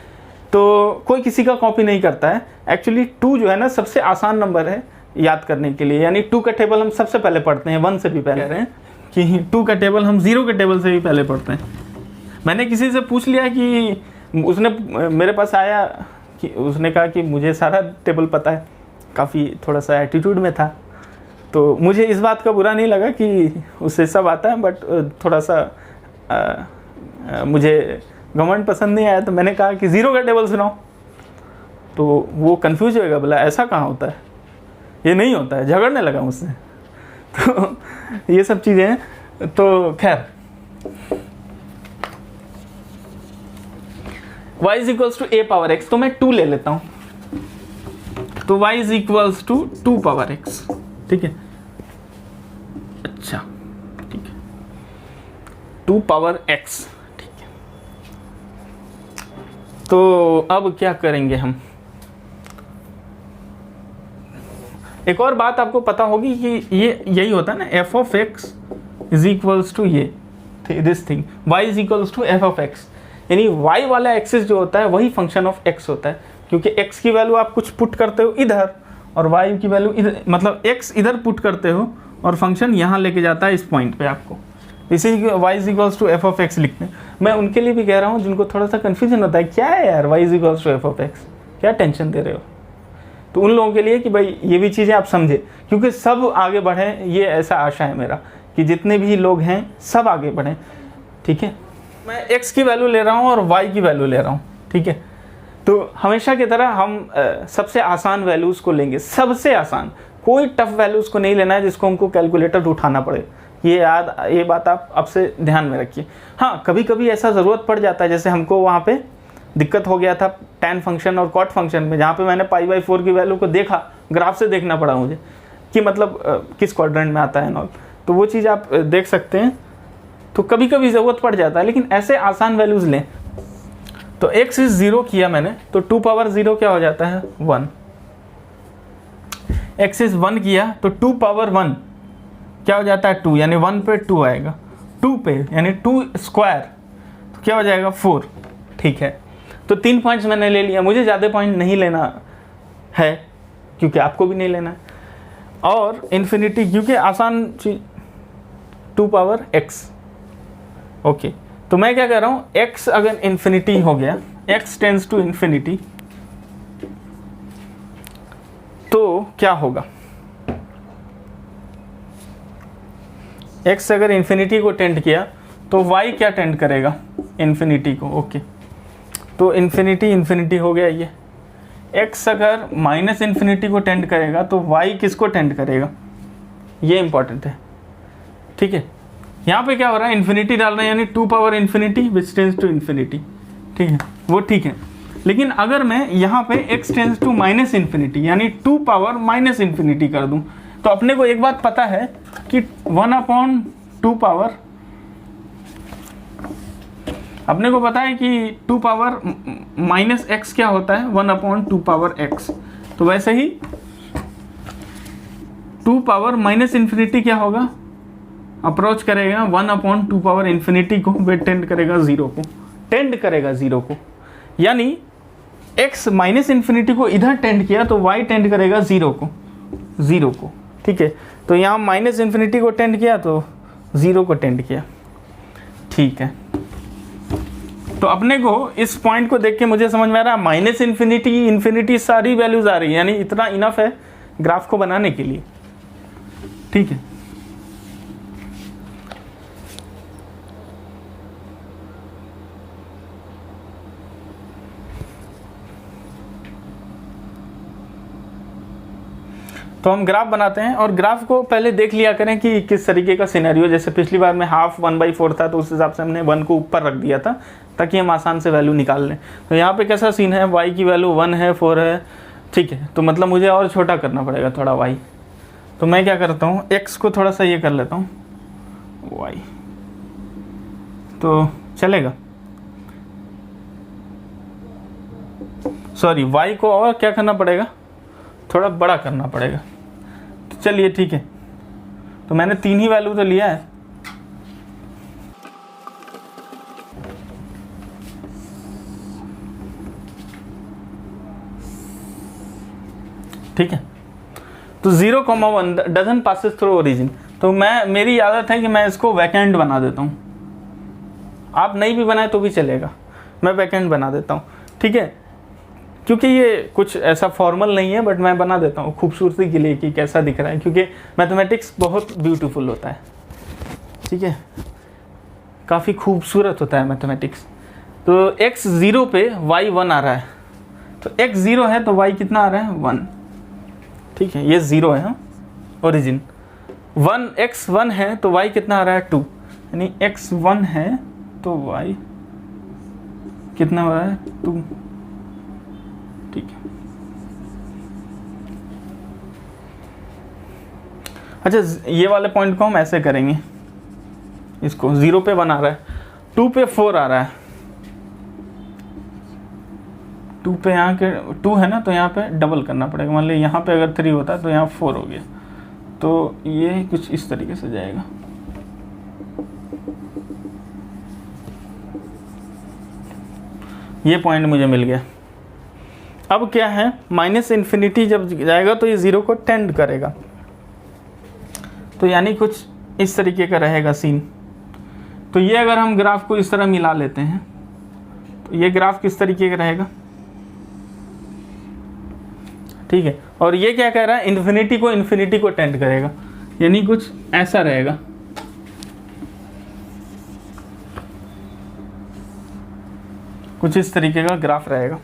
तो कोई किसी का कॉपी नहीं करता है। एक्चुअली 2 जो है ना सबसे आसान नंबर है याद करने के लिए। यानी 2 का टेबल हम सबसे पहले पढ़ते हैं, 1 से भी पहले रहे हैं कि 2 का टेबल हम 0 के टेबल से भी पहले पढ़ते हैं। मैंने किसी से पूछ लिया कि उसने मेरे पास आया कि उसने कहा कि मुझे सारा टेबल पता है, काफ़ी थोड़ा सा एटीट्यूड में था। तो मुझे इस बात का बुरा नहीं लगा कि उससे सब आता है, बट थोड़ा सा मुझे घमंड पसंद नहीं आया। तो मैंने कहा कि 0 का टेबल सुनाओ, तो वो कंफ्यूज होएगा, बोला ऐसा कहाँ होता है, ये नहीं होता है, झगड़ने लगा मुझसे। तो ये सब चीज़ें हैं। तो खैर, y is equals to a⁻x, तो मैं 2 ले लेता हूँ। तो y is equals to 2 power x, ठीक है। अच्छा ठीक है, 2 पावर x, ठीक है। तो अब क्या करेंगे हम, एक और बात आपको पता होगी कि ये यही होता है ना, f of x is equals to ये this thing y is equals to f of x, यानी y वाला एक्सिस जो होता है वही फंक्शन ऑफ x होता है, क्योंकि x की वैल्यू आप कुछ पुट करते हो इधर और y की वैल्यू इधर, मतलब x इधर पुट करते हो और फंक्शन यहाँ लेके जाता है इस पॉइंट पे आपको, इसी y is equals to f of x लिखते हैं। मैं उनके लिए भी कह रहा हूँ जिनको थोड़ा सा कन्फ्यूजन होता है, क्या है यार y is equals to f of x, क्या टेंशन दे रहे हो, तो उन लोगों के लिए कि भाई ये भी चीज़ें आप समझे, क्योंकि सब आगे बढ़ें, ये ऐसा आशा है मेरा कि जितने भी लोग हैं सब आगे बढ़ें, ठीक है। मैं x की वैल्यू ले रहा हूँ और y की वैल्यू ले रहा हूँ, ठीक है। तो हमेशा की तरह हम सबसे आसान वैल्यूज़ को लेंगे, सबसे आसान, कोई टफ वैल्यूज़ को नहीं लेना है जिसको हमको कैलकुलेटर उठाना पड़े, ये बात आप अब से ध्यान में रखिए। हाँ, कभी कभी ऐसा ज़रूरत पड़ जाता है, जैसे हमको वहाँ पे दिक्कत हो गया था tan फंक्शन और cot फंक्शन में, जहाँ पे मैंने π/4 की वैल्यू को देखा, ग्राफ से देखना पड़ा मुझे कि मतलब किस क्वाड्रेंट में आता है नॉल, तो वो चीज़ आप देख सकते हैं। तो कभी कभी ज़रूरत पड़ जाता है, लेकिन ऐसे आसान वैल्यूज़ लें। तो x इज 0 किया मैंने, तो 2 पावर 0 क्या हो जाता है 1, x इज 1 किया तो 2 पावर 1 क्या हो जाता है 2, यानी 1 पे 2 आएगा, 2 पे यानी 2 स्क्वायर तो क्या हो जाएगा 4, ठीक है। तो 3 पॉइंट्स मैंने ले लिया, मुझे ज़्यादा पॉइंट नहीं लेना है क्योंकि आपको भी नहीं लेना है, और इन्फिनिटी क्योंकि आसान चीज 2 पावर x, ओके। तो मैं क्या कह रहा हूँ, x अगर इन्फिनिटी हो गया, x टेंड्स टू इन्फिनिटी, तो क्या होगा, x अगर इन्फिनिटी को टेंड किया तो y क्या टेंड करेगा, इन्फिनिटी को, ओके। तो इन्फिनिटी हो गया ये, x अगर माइनस इन्फिनिटी को टेंड करेगा तो y किसको टेंड करेगा, ये इंपॉर्टेंट है, ठीक है। यहाँ पे क्या हो रहा है, इन्फिनिटी डाल रहे हैं यानी 2 power infinity which tends to infinity, ठीक है, वो ठीक है। लेकिन अगर मैं यहाँ पे x tends to minus infinity यानी 2 पावर माइनस इन्फिनिटी कर दूँ, तो अपने को एक बात पता है कि 1/2 पावर, अपने को पता है कि 2 पावर माइनस एक्स क्या होता है 1/2 पावर x, तो वैसे ही 2 पावर माइनस इन्फिनिटी क्या होगा, अप्रोच करेगा 1/2 पावर इन्फिनिटी को, वे टेंड करेगा 0 को, यानी x माइनस इन्फिनिटी को इधर टेंड किया तो y टेंड करेगा 0 को, ठीक है। तो यहाँ माइनस इन्फिनिटी को टेंड किया तो 0 को टेंड किया, ठीक है। तो अपने को इस पॉइंट को देख के मुझे समझ में आ रहा है माइनस इन्फिनिटी सारी वैल्यूज आ रही है, यानी इतना इनफ है ग्राफ को बनाने के लिए, ठीक है। तो हम ग्राफ बनाते हैं, और ग्राफ को पहले देख लिया करें कि किस तरीके का सिनेरियो, जैसे पिछली बार में हाफ 1/4 था तो उस हिसाब से हमने 1 को ऊपर रख दिया था ताकि हम आसान से वैल्यू निकाल लें। तो यहाँ पे कैसा सीन है, y की वैल्यू 1 है, 4 है, ठीक है। तो मतलब मुझे और छोटा करना पड़ेगा थोड़ा y, तो मैं क्या करता हूँ x को थोड़ा सा ये कर लेता हूँ y, तो चलेगा, सॉरी y को और क्या करना पड़ेगा, थोड़ा बड़ा करना पड़ेगा। तो चलिए ठीक है, तो मैंने 3 ही वैल्यू तो लिया है, ठीक है। तो 0,1 डजन पासेस थ्रू ओरिजिन, तो मेरी आदत है कि मैं इसको वैकेंट बना देता हूँ, आप नहीं भी बनाए तो भी चलेगा, मैं वैकेंट बना देता हूँ, ठीक है। क्योंकि ये कुछ ऐसा फॉर्मल नहीं है, बट मैं बना देता हूँ खूबसूरती के लिए कि कैसा दिख रहा है, क्योंकि मैथमेटिक्स बहुत ब्यूटीफुल होता है, ठीक है, काफ़ी खूबसूरत होता है मैथमेटिक्स। तो x 0 पे y 1 आ रहा है, तो x 0 है तो y कितना आ रहा है 1, ठीक है, ये 0 है ओरिजिन, x 1 है तो y कितना आ रहा है 2, यानी x 1 है तो y कितना हो रहा है 2, ठीक है। अच्छा, ये वाले पॉइंट को हम ऐसे करेंगे, इसको 0 पे बना रहा है, 2 पे 4 आ रहा है, 2 पे यहाँ के 2 है ना, तो यहाँ पे डबल करना पड़ेगा। मान लीजिए यहाँ पे अगर 3 होता है तो यहाँ 4 हो गया, तो ये कुछ इस तरीके से जाएगा। ये पॉइंट मुझे मिल गया। अब क्या है, -∞ जब जाएगा तो ये 0 को टेंड करेगा, तो यानी कुछ इस तरीके का रहेगा सीन। तो ये अगर हम ग्राफ को इस तरह मिला लेते हैं तो ये ग्राफ किस तरीके का रहेगा, ठीक है। और ये क्या कह रहा है, इन्फिनिटी को टेंड करेगा, यानी कुछ ऐसा रहेगा। कुछ इस तरीके का ग्राफ रहेगा,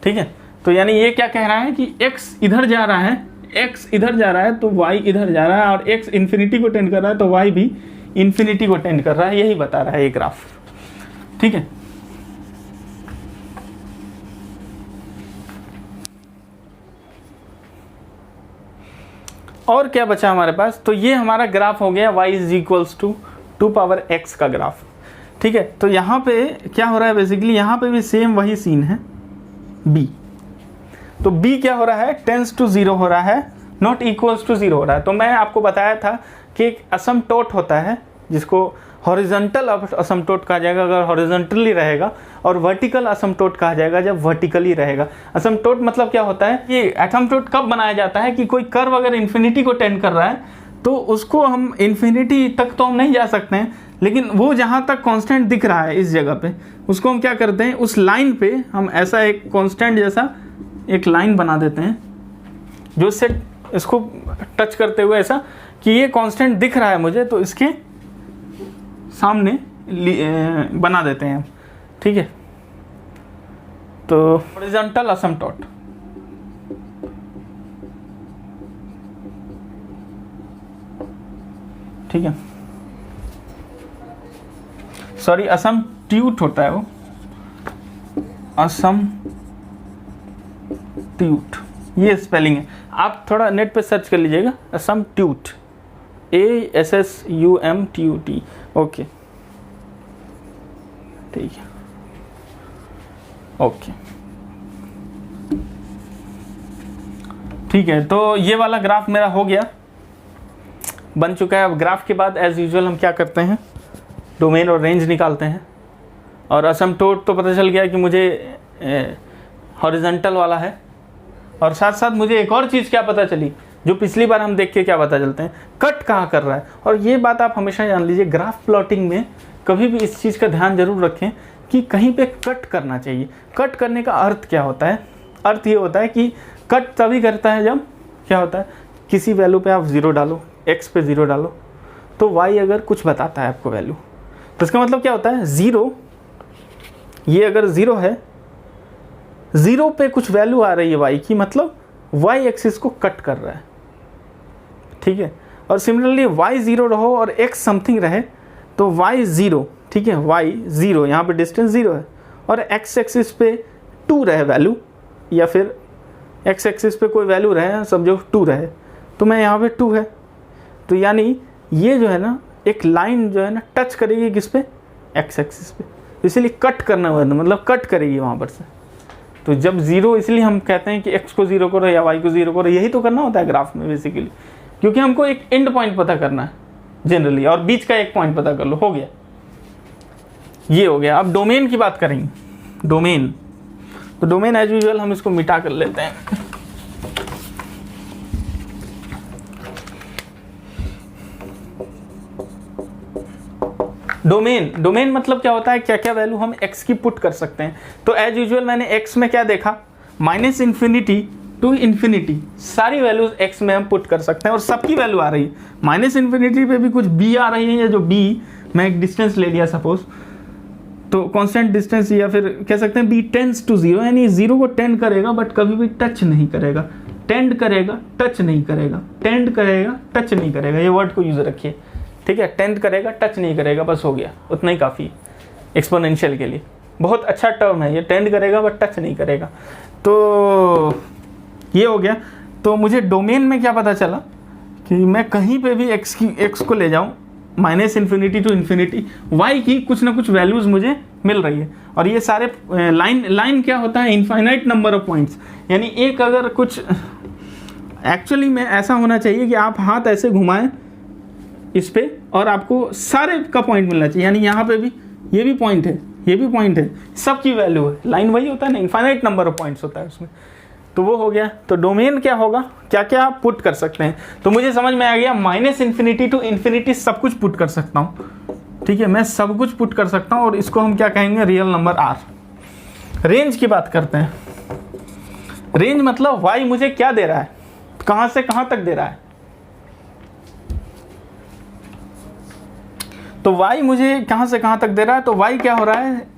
ठीक है। तो यानी ये क्या कह रहा है कि x इधर जा रहा है, x इधर जा रहा है तो y इधर जा रहा है, और x इन्फिनिटी को टेंड कर रहा है तो y भी इन्फिनिटी को टेंड कर रहा है, यही बता रहा है ये ग्राफ, ठीक है। और क्या बचा हमारे पास, तो ये हमारा ग्राफ हो गया y = 2x का ग्राफ, ठीक है। तो यहाँ पे क्या हो रहा है, बेसिकली यहाँ पे भी सेम वही सीन है b। तो b क्या हो रहा है, टेंस टू 0 हो रहा है, नॉट इक्वल्स टू 0 हो रहा है। तो मैं आपको बताया था कि एक असमटोट होता है जिसको हॉरिजॉन्टल असमटोट कहा जाएगा अगर हॉरिजॉन्टली रहेगा, और वर्टिकल असमटोट कहा जाएगा जब वर्टिकली रहेगा। असमटोट मतलब क्या होता है, ये असमटोट कब बनाया जाता है कि कोई कर्व अगर इन्फिनिटी को टेंड कर रहा है तो उसको हम इन्फिनिटी तक तो हम नहीं जा सकते हैं, लेकिन वो जहाँ तक कांस्टेंट दिख रहा है इस जगह पे, उसको हम क्या करते हैं, उस लाइन पे हम ऐसा एक कांस्टेंट जैसा एक लाइन बना देते हैं जो इससे इसको टच करते हुए ऐसा कि ये कांस्टेंट दिख रहा है मुझे, तो इसके सामने बना देते हैं, ठीक है। तो हॉरिजॉन्टल असमटोट, ठीक है, सॉरी असमट्यूट होता है वो, असमट्यूट ये स्पेलिंग है, आप थोड़ा नेट पे सर्च कर लीजिएगा, असमट्यूट, ASSUMTUT, ओके, ठीक है, ओके, ठीक है। तो ये वाला ग्राफ मेरा हो गया, बन चुका है। अब ग्राफ के बाद एज यूजुअल हम क्या करते हैं, डोमेन और रेंज निकालते हैं। और असमटोट तो पता चल गया कि मुझे हॉरिजॉन्टल वाला है, और साथ साथ मुझे एक और चीज़ क्या पता चली जो पिछली बार हम देख के क्या पता चलते हैं, कट कहाँ कर रहा है। और ये बात आप हमेशा जान लीजिए, ग्राफ प्लॉटिंग में कभी भी इस चीज़ का ध्यान जरूर रखें कि कहीं पे कट करना चाहिए। कट करने का अर्थ क्या होता है, अर्थ ये होता है कि कट तभी करता है जब क्या होता है, किसी वैल्यू पे आप 0 डालो, x पे 0 डालो, तो y अगर कुछ बताता है आपको वैल्यू, तो इसका मतलब क्या होता है, 0, ये अगर 0 है, 0 पे कुछ वैल्यू आ रही है y की, मतलब y एक्सिस को कट कर रहा है, ठीक है। और सिमिलरली y 0 रहो और x समथिंग रहे तो y 0, ठीक है, y 0, यहाँ पे डिस्टेंस 0 है, और x एक्सिस पे 2 रहे वैल्यू, या फिर x एक्सिस पे कोई वैल्यू रहे, समझो 2 रहे, तो मैं यहाँ पे 2 है, तो यानी ये जो है ना एक लाइन जो है ना टच करेगी किस पे, x एक्सिस पे, इसलिए कट करना हुआ मतलब कट करेगी वहाँ पर से। तो जब 0, इसलिए हम कहते हैं कि x को 0 करो या y को 0 करो, यही तो करना होता है ग्राफ में बेसिकली, क्योंकि हमको एक एंड पॉइंट पता करना है जनरली, और बीच का एक पॉइंट पता कर लो, हो गया, ये हो गया। अब डोमेन की बात करेंगे, डोमेन, तो डोमेन एज यूजुअल हम इसको मिटा कर लेते हैं। डोमेन मतलब क्या होता है, क्या क्या वैल्यू हम x की पुट कर सकते हैं। तो एज यूजुअल मैंने x में क्या देखा, -∞ टू इन्फिनिटी, सारी वैल्यूज x में हम पुट कर सकते हैं, और सबकी वैल्यू आ रही है। -∞ पे भी कुछ b आ रही है, या जो b, मैं एक डिस्टेंस ले लिया सपोज, तो कांस्टेंट डिस्टेंस, या फिर कह सकते हैं b टेंड्स टू 0, यानी 0 को टेंड करेगा बट कभी भी टच नहीं करेगा, टेंड करेगा टच नहीं करेगा, टेंड करेगा टच नहीं करेगा, ये वर्ड को यूज रखिए, ठीक है। टेंड करेगा टच नहीं करेगा, बस हो गया, उतना ही काफ़ी एक्सपोनेंशियल के लिए, बहुत अच्छा टर्म है ये, टेंड करेगा बट टच नहीं करेगा। तो ये हो गया। तो मुझे डोमेन में क्या पता चला कि मैं कहीं पे भी एक्स को ले जाऊं -∞ टू इन्फिनिटी, y की कुछ ना कुछ वैल्यूज़ मुझे मिल रही है। और ये सारे लाइन क्या होता है, इनफाइनाइट नंबर ऑफ पॉइंट्स, यानी एक अगर कुछ एक्चुअली में ऐसा होना चाहिए कि आप हाथ ऐसे घुमाएं इस पे और आपको सारे का पॉइंट मिलना चाहिए, यानी यहाँ पे भी ये भी पॉइंट है, ये भी पॉइंट है, सबकी वैल्यू है। लाइन वही होता है ना, इनफाइनाइट नंबर ऑफ पॉइंट्स होता है उसमें। तो वो हो गया। तो डोमेन क्या होगा, क्या क्या आप पुट कर सकते हैं, तो मुझे समझ में आ गया -∞ टू इन्फिनिटी सब कुछ पुट कर सकता हूँ। ठीक है, मैं सब कुछ पुट कर सकता हूँ और इसको हम क्या कहेंगे, रियल नंबर R। रेंज की बात करते हैं। रेंज मतलब y मुझे क्या दे रहा है, कहाँ से कहाँ तक दे रहा है। तो y मुझे कहाँ से कहाँ तक दे रहा है, तो y क्या हो रहा है,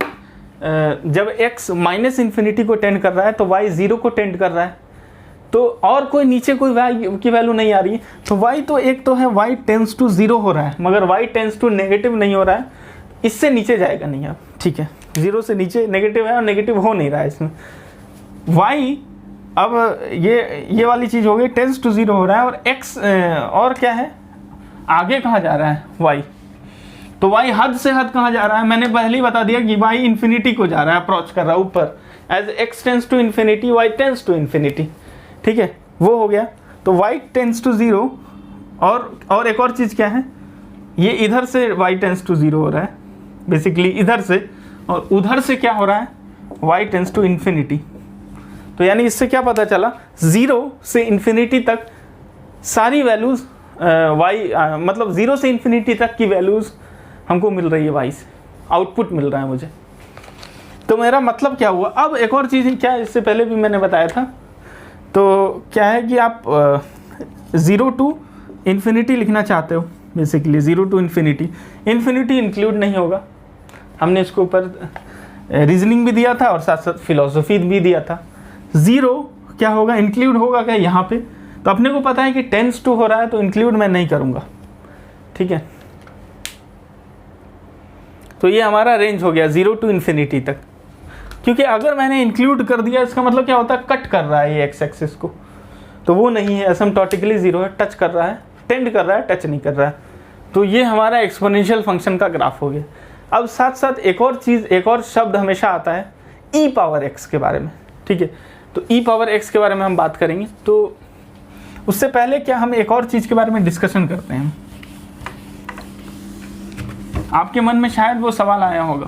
जब x -∞ को टेंड कर रहा है तो y 0 को टेंड कर रहा है, तो और कोई नीचे कोई y की वैल्यू नहीं आ रही है। तो y तो एक तो है y टेंड्स टू 0 हो रहा है, मगर y टेंड्स टू नेगेटिव नहीं हो रहा है, इससे नीचे जाएगा नहीं अब। ठीक है, 0 से नीचे नेगेटिव है और नेगेटिव हो नहीं रहा है इसमें। y अब ये वाली चीज़ हो गई, टेंड्स टू 0 हो रहा है, और x और क्या है, आगे कहाँ जा रहा है y, तो y हद से हद कहाँ जा रहा है, मैंने पहले ही बता दिया कि y इन्फिनिटी को जा रहा है, अप्रोच कर रहा है ऊपर। As x tends to infinity y tends to infinity. ठीक है, वो हो गया। तो y टेंड्स टू 0, और एक और चीज़ क्या है, ये इधर से y टेंड्स टू 0 हो रहा है बेसिकली इधर से, और उधर से क्या हो रहा है, y टेंड्स टू इन्फिनिटी। तो यानी इससे क्या पता चला, 0 से इन्फिनिटी तक सारी वैल्यूज़ मतलब 0 से इन्फिनिटी तक की वैल्यूज़ हमको मिल रही है y से, आउटपुट मिल रहा है मुझे। तो मेरा मतलब क्या हुआ, अब एक और चीज़ क्या, इससे पहले भी मैंने बताया था, तो क्या है कि आप 0 टू इन्फिनिटी लिखना चाहते हो basically, 0 to infinity, infinity include नहीं होगा। हमने इसके ऊपर रीजनिंग भी दिया था और साथ साथ फिलोसफी भी दिया था। 0 क्या होगा, इंक्लूड होगा क्या यहाँ पे, तो अपने को पता है कि टेंड्स टू हो रहा है, तो इंक्लूड मैं नहीं करूँगा। ठीक है, तो ये हमारा रेंज हो गया 0 टू इन्फिनिटी तक, क्योंकि अगर मैंने इंक्लूड कर दिया इसका मतलब क्या होता है, कट कर रहा है ये एक्स एक्सिस को, तो वो नहीं है, एसिम्प्टोटिकली 0 है, टच कर रहा है, टेंड कर रहा है, टच नहीं कर रहा है। तो ये हमारा एक्सपोनेंशियल फंक्शन का ग्राफ हो गया। अब साथ साथ एक और चीज़, एक और शब्द हमेशा आता है e पावर x के बारे में। ठीक है, तो e पावर x के बारे में हम बात करेंगे। तो उससे पहले क्या हम एक और चीज़ के बारे में डिस्कशन करते हैं। आपके मन में शायद वो सवाल आया होगा,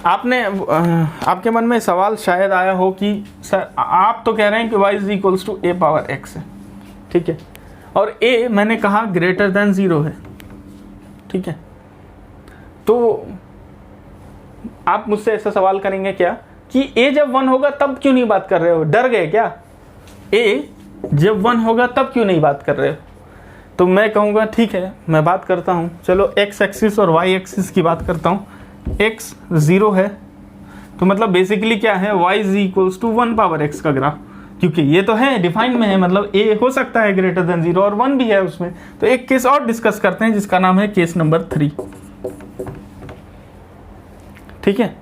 आपके मन में सवाल शायद आया हो कि सर आप तो कह रहे हैं कि y is equals to a power x है। ठीक है, और a मैंने कहा ग्रेटर देन 0 है। ठीक है, तो आप मुझसे ऐसा सवाल करेंगे क्या कि a जब 1 होगा तब क्यों नहीं बात कर रहे हो, डर गए क्या, a जब 1 होगा तब क्यों नहीं बात कर रहे हो। तो मैं कहूँगा ठीक है, मैं बात करता हूँ, चलो x एक्सिस और y एक्सिस की बात करता हूँ। x 0 है, तो मतलब बेसिकली क्या है, y is equals to 1 power x का ग्राफ, क्योंकि ये तो है डिफाइन में है, मतलब a हो सकता है ग्रेटर देन 0 और 1 भी है उसमें। तो एक केस और डिस्कस करते हैं जिसका नाम है केस नंबर 3। ठीक है,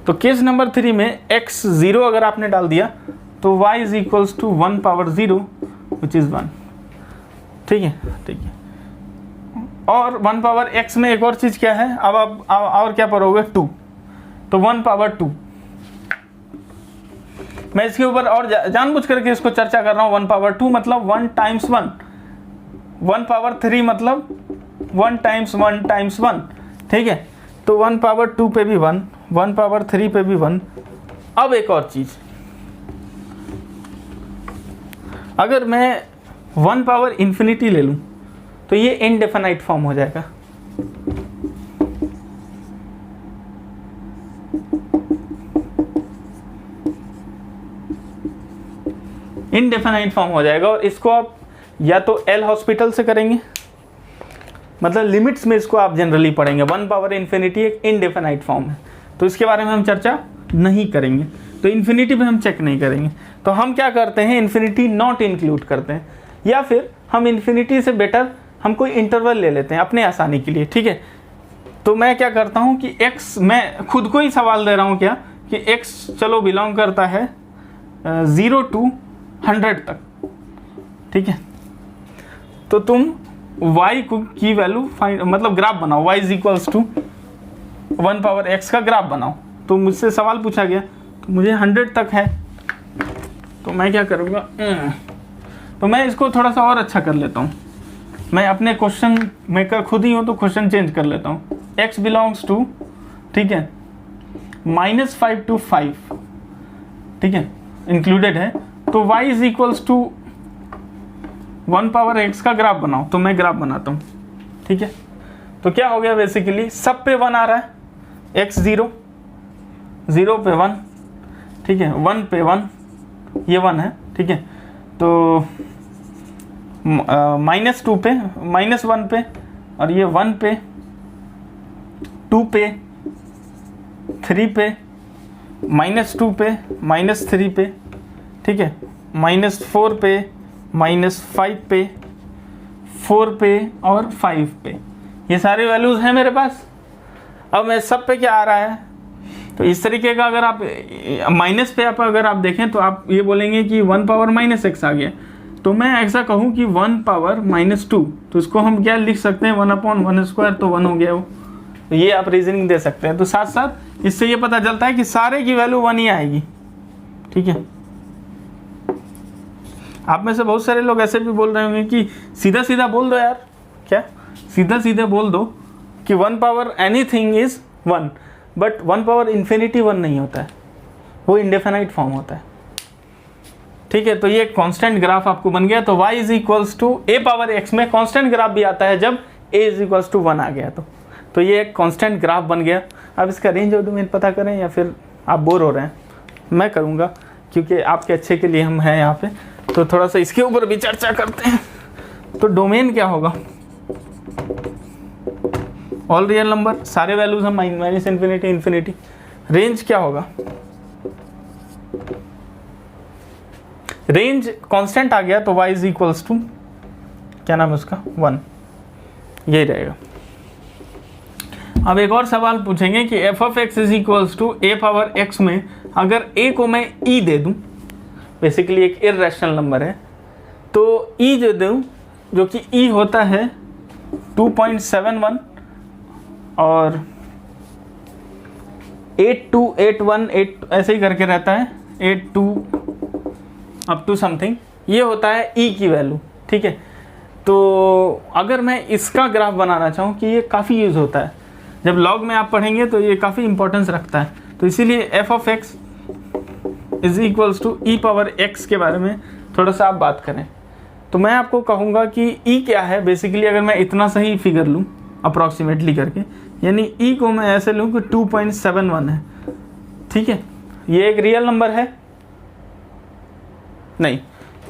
तो केस नंबर 3 में x 0 अगर आपने डाल दिया तो y is equals to 1 power 0 which is 1। ठीक है, ठीक है, और 1 पावर x में एक और चीज़ क्या है, अब आप और क्या पढ़ोगे, 2, तो 1 पावर 2। मैं इसके ऊपर और जानबूझ करके इसको चर्चा कर रहा हूँ। 1 पावर 2 मतलब 1 टाइम्स 1, 1 पावर 3 मतलब 1 टाइम्स 1 टाइम्स 1। ठीक है, तो 1 पावर 2 पे भी 1, 1 पावर 3 पे भी 1। अब एक और चीज़, अगर मैं 1 पावर इन्फिनिटी ले लूँ तो ये इनडेफिनाइट फॉर्म हो जाएगा। इनडेफिनाइट फॉर्म हो जाएगा, और इसको आप या तो एल हॉस्पिटल से करेंगे, मतलब लिमिट्स में इसको आप जनरली पढ़ेंगे। 1 पावर इन्फिनिटी एक इनडेफिनाइट फॉर्म है, तो इसके बारे में हम चर्चा नहीं करेंगे, तो इन्फिनिटी पे हम चेक नहीं करेंगे। तो हम क्या करते हैं, इन्फिनिटी नॉट इंक्लूड करते हैं, या फिर हम इन्फिनिटी से बेटर हम कोई इंटरवल ले लेते हैं अपने आसानी के लिए। ठीक है, तो मैं क्या करता हूँ कि x, मैं खुद को ही सवाल दे रहा हूँ क्या कि x चलो बिलोंग करता है 0 to 100 तक, ठीक है। तो तुम y की वैल्यू फाइंड मतलब ग्राफ बनाओ, y is equals to 1 power x का ग्राफ बनाओ। तो मुझसे सवाल पूछा गया, तो मुझे 100 तक है, तो मैं क्या करूँगा, तो मैं इसको थोड़ा सा और अच्छा कर लेता हूँ। मैं अपने क्वेश्चन मेकर खुद ही हूँ, तो क्वेश्चन चेंज कर लेता हूँ। x बिलोंग्स टू, ठीक है, -5 to 5, ठीक है, इंक्लूडेड है। तो y is equals to 1 power x का ग्राफ बनाओ। तो मैं ग्राफ बनाता हूँ, ठीक है। तो क्या हो गया, बेसिकली सब पे 1 आ रहा है, x 0, 0 पे 1, ठीक है, 1 पे 1, ये 1 है, ठीक है। तो -2 पे, -1 पे, और ये 1 पे, 2 पे, 3 पे, -2 पे, -3 पे, ठीक है, -4 पे, -5 पे, 4 पे और 5 पे, ये सारे वैल्यूज हैं मेरे पास। अब मैं सब पे क्या आ रहा है, तो इस तरीके का अगर आप माइनस पे अगर आप देखें तो आप ये बोलेंगे कि 1 पावर -x आ गया। तो मैं ऐसा कहूँ कि 1 पावर -2, तो इसको हम क्या लिख सकते हैं, 1/1², तो 1 हो गया वो। तो ये आप रीजनिंग दे सकते हैं। तो साथ साथ इससे ये पता चलता है कि सारे की वैल्यू 1 ही आएगी, ठीक है। आप में से बहुत सारे लोग ऐसे भी बोल रहे होंगे कि सीधा सीधा बोल दो यार, क्या सीधा सीधा बोल दो कि 1 power anything is 1, but 1 power infinity 1 नहीं होता है, वो इंडेफिनाइट फॉर्म होता है, ठीक है। तो ये कांस्टेंट ग्राफ आपको बन गया। तो y is equals to a power x में कांस्टेंट ग्राफ भी आता है जब a इज इक्वल्स टू 1 आ गया। तो ये एक कांस्टेंट ग्राफ बन गया। अब इसका रेंज और डोमेन पता करें, या फिर आप बोर हो रहे हैं, मैं करूँगा क्योंकि आपके अच्छे के लिए हम हैं यहाँ पे। तो थोड़ा सा इसके ऊपर भी चर्चा करते हैं। तो डोमेन क्या होगा, ऑल रियल नंबर, सारे वैल्यूज हम -∞, इन्फिनिटी। रेंज क्या होगा, रेंज कांस्टेंट आ गया, तो y इज इक्वल्स टू क्या नाम है उसका, 1, यही रहेगा। अब एक और सवाल पूछेंगे कि f of x is equals to a power x में अगर a को मैं e दे दूं, बेसिकली एक इर्रेशनल नंबर है, तो e जो दूं, जो कि e होता है 2.71 और 8281 ऐसे ही करके रहता है, 82 अप टू समथिंग, ये होता है e की वैल्यू, ठीक है। तो अगर मैं इसका ग्राफ बनाना चाहूँ, कि ये काफ़ी यूज़ होता है, जब लॉग में आप पढ़ेंगे तो ये काफ़ी इंपॉर्टेंस रखता है। तो इसीलिए f of x is equals to e power x के बारे में थोड़ा सा आप बात करें। तो मैं आपको कहूँगा कि e क्या है, बेसिकली अगर मैं इतना सही फिगर लूँ अप्रॉक्सीमेटली करके, यानी e को मैं ऐसे लूँ कि 2.71 है, ठीक है। ये एक रियल नंबर है, नहीं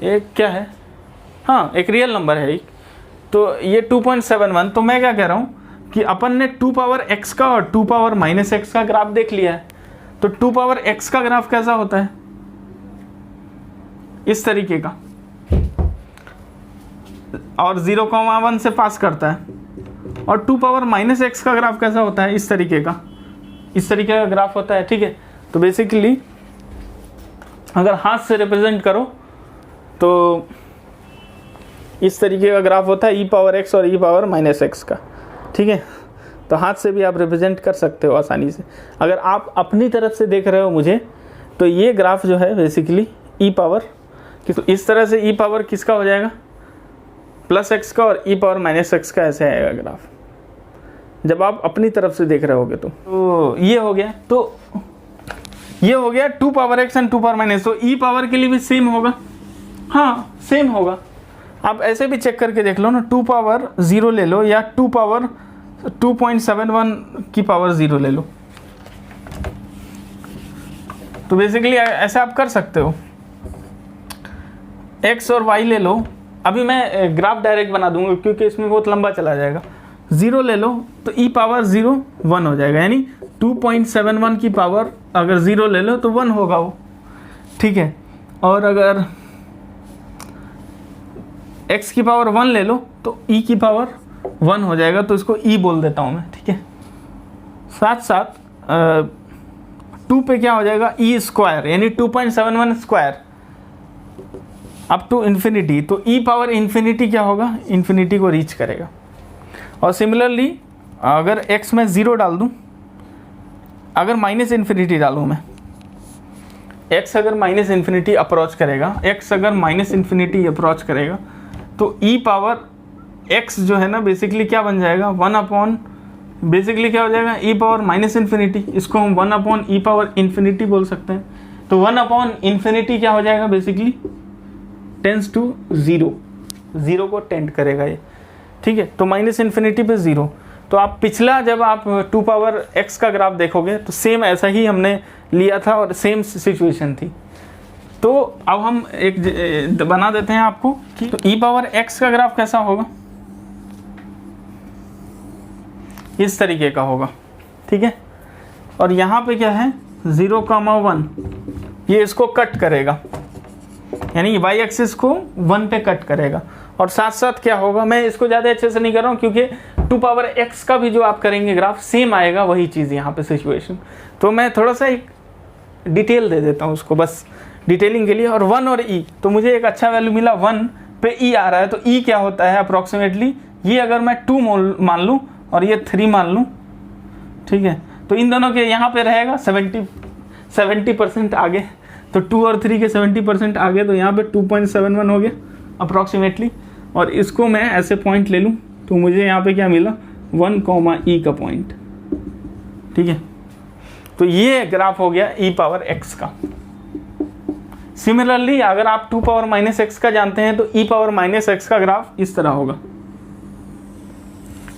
एक क्या है, हाँ एक रियल नंबर है एक। तो ये 2.71, तो मैं क्या कह रहा हूँ कि अपन ने 2 पावर x का और 2 पावर -x का ग्राफ देख लिया है। तो 2 पावर x का ग्राफ कैसा होता है, इस तरीके का, और 0,1 से पास करता है। और 2 पावर -x का ग्राफ कैसा होता है, इस तरीके का, इस तरीके का ग्राफ होता है, ठीक है। तो बेसिकली अगर हाथ से रिप्रेजेंट करो तो इस तरीके का ग्राफ होता है, e पावर x और e पावर -x का, ठीक है। तो हाथ से भी आप रिप्रेजेंट कर सकते हो आसानी से। अगर आप अपनी तरफ से देख रहे हो मुझे, तो ये ग्राफ जो है बेसिकली e पावर, इस तरह से e पावर किसका हो जाएगा, +x का, और e पावर -x का ऐसे आएगा ग्राफ, जब आप अपनी तरफ से देख रहे होगे। तो ये हो गया, तो ये हो गया 2 पावर x एंड 2 पावर -। तो e पावर के लिए भी सेम होगा, हाँ सेम होगा। आप ऐसे भी चेक करके देख लो ना, 2 पावर 0 ले लो या 2 पावर 2.71 की पावर 0 ले लो। तो बेसिकली ऐसे आप कर सकते हो, x और y ले लो। अभी मैं ग्राफ डायरेक्ट बना दूंगा क्योंकि इसमें बहुत लंबा चला जाएगा। 0 ले लो तो e पावर 0 1 हो जाएगा, यानी 2.71 की पावर अगर 0 ले लो तो 1 होगा वो, ठीक है। और अगर x की पावर 1 ले लो तो e की पावर 1 हो जाएगा, तो इसको e बोल देता हूँ मैं, ठीक है। साथ साथ 2 पे क्या हो जाएगा, e स्क्वायर, यानी 2.71 स्क्वायर, अप टू इन्फिनिटी, तो ई पावर इन्फिनिटी क्या होगा, इन्फिनिटी को रीच करेगा। और सिमिलरली अगर x में 0 डाल दूं, अगर माइनस इन्फिनिटी डालूं मैं, x अगर माइनस इन्फिनिटी अप्रोच करेगा, x अगर माइनस इन्फिनिटी अप्रोच करेगा, तो e पावर x जो है ना बेसिकली क्या बन जाएगा, 1 अपॉन, बेसिकली क्या हो जाएगा, e पावर माइनस इन्फिनिटी, इसको हम 1 अपॉन e पावर इन्फिनिटी बोल सकते हैं। तो 1 अपॉन इन्फिनिटी क्या हो जाएगा, बेसिकली टेंस टू 0, 0 को टेंड करेगा ये, ठीक है। तो माइनस इन्फिनिटी पे 0। तो आप पिछला जब आप 2 पावर x का ग्राफ देखोगे तो सेम ऐसा ही हमने लिया था और सेम सिचुएशन थी। तो अब हम एक बना देते हैं आपको कि तो e पावर x का ग्राफ कैसा होगा, इस तरीके का होगा, ठीक है। और यहाँ पे क्या है 0,1, ये इसको कट करेगा, यानी y एक्सिस को 1 पे कट करेगा। और साथ साथ क्या होगा, मैं इसको ज़्यादा अच्छे से नहीं कर रहा हूँ क्योंकि 2 पावर x का भी जो आप करेंगे ग्राफ सेम आएगा, वही चीज़ यहाँ पे सिचुएशन। तो मैं थोड़ा सा एक डिटेल दे देता हूँ उसको बस डिटेलिंग के लिए। और 1 और e, तो मुझे एक अच्छा वैल्यू मिला, 1 पे e आ रहा है, तो e क्या होता है अप्रॉक्सीमेटली, ये अगर मैं 2 मान लूँ और ये 3 मान लूँ, ठीक है, तो इन दोनों के यहाँ पे रहेगा 70% आगे, तो 2 और 3 के 70% आगे, तो यहाँ पे 2.71 हो गया अप्रॉक्सीमेटली। और इसको मैं ऐसे पॉइंट ले लूँ तो मुझे यहाँ पे क्या मिला, 1, e का पॉइंट, ठीक है। तो ये ग्राफ हो गया e पावर x का। सिमिलरली अगर आप 2 पावर माइनस x का जानते हैं तो e पावर माइनस x का ग्राफ इस तरह होगा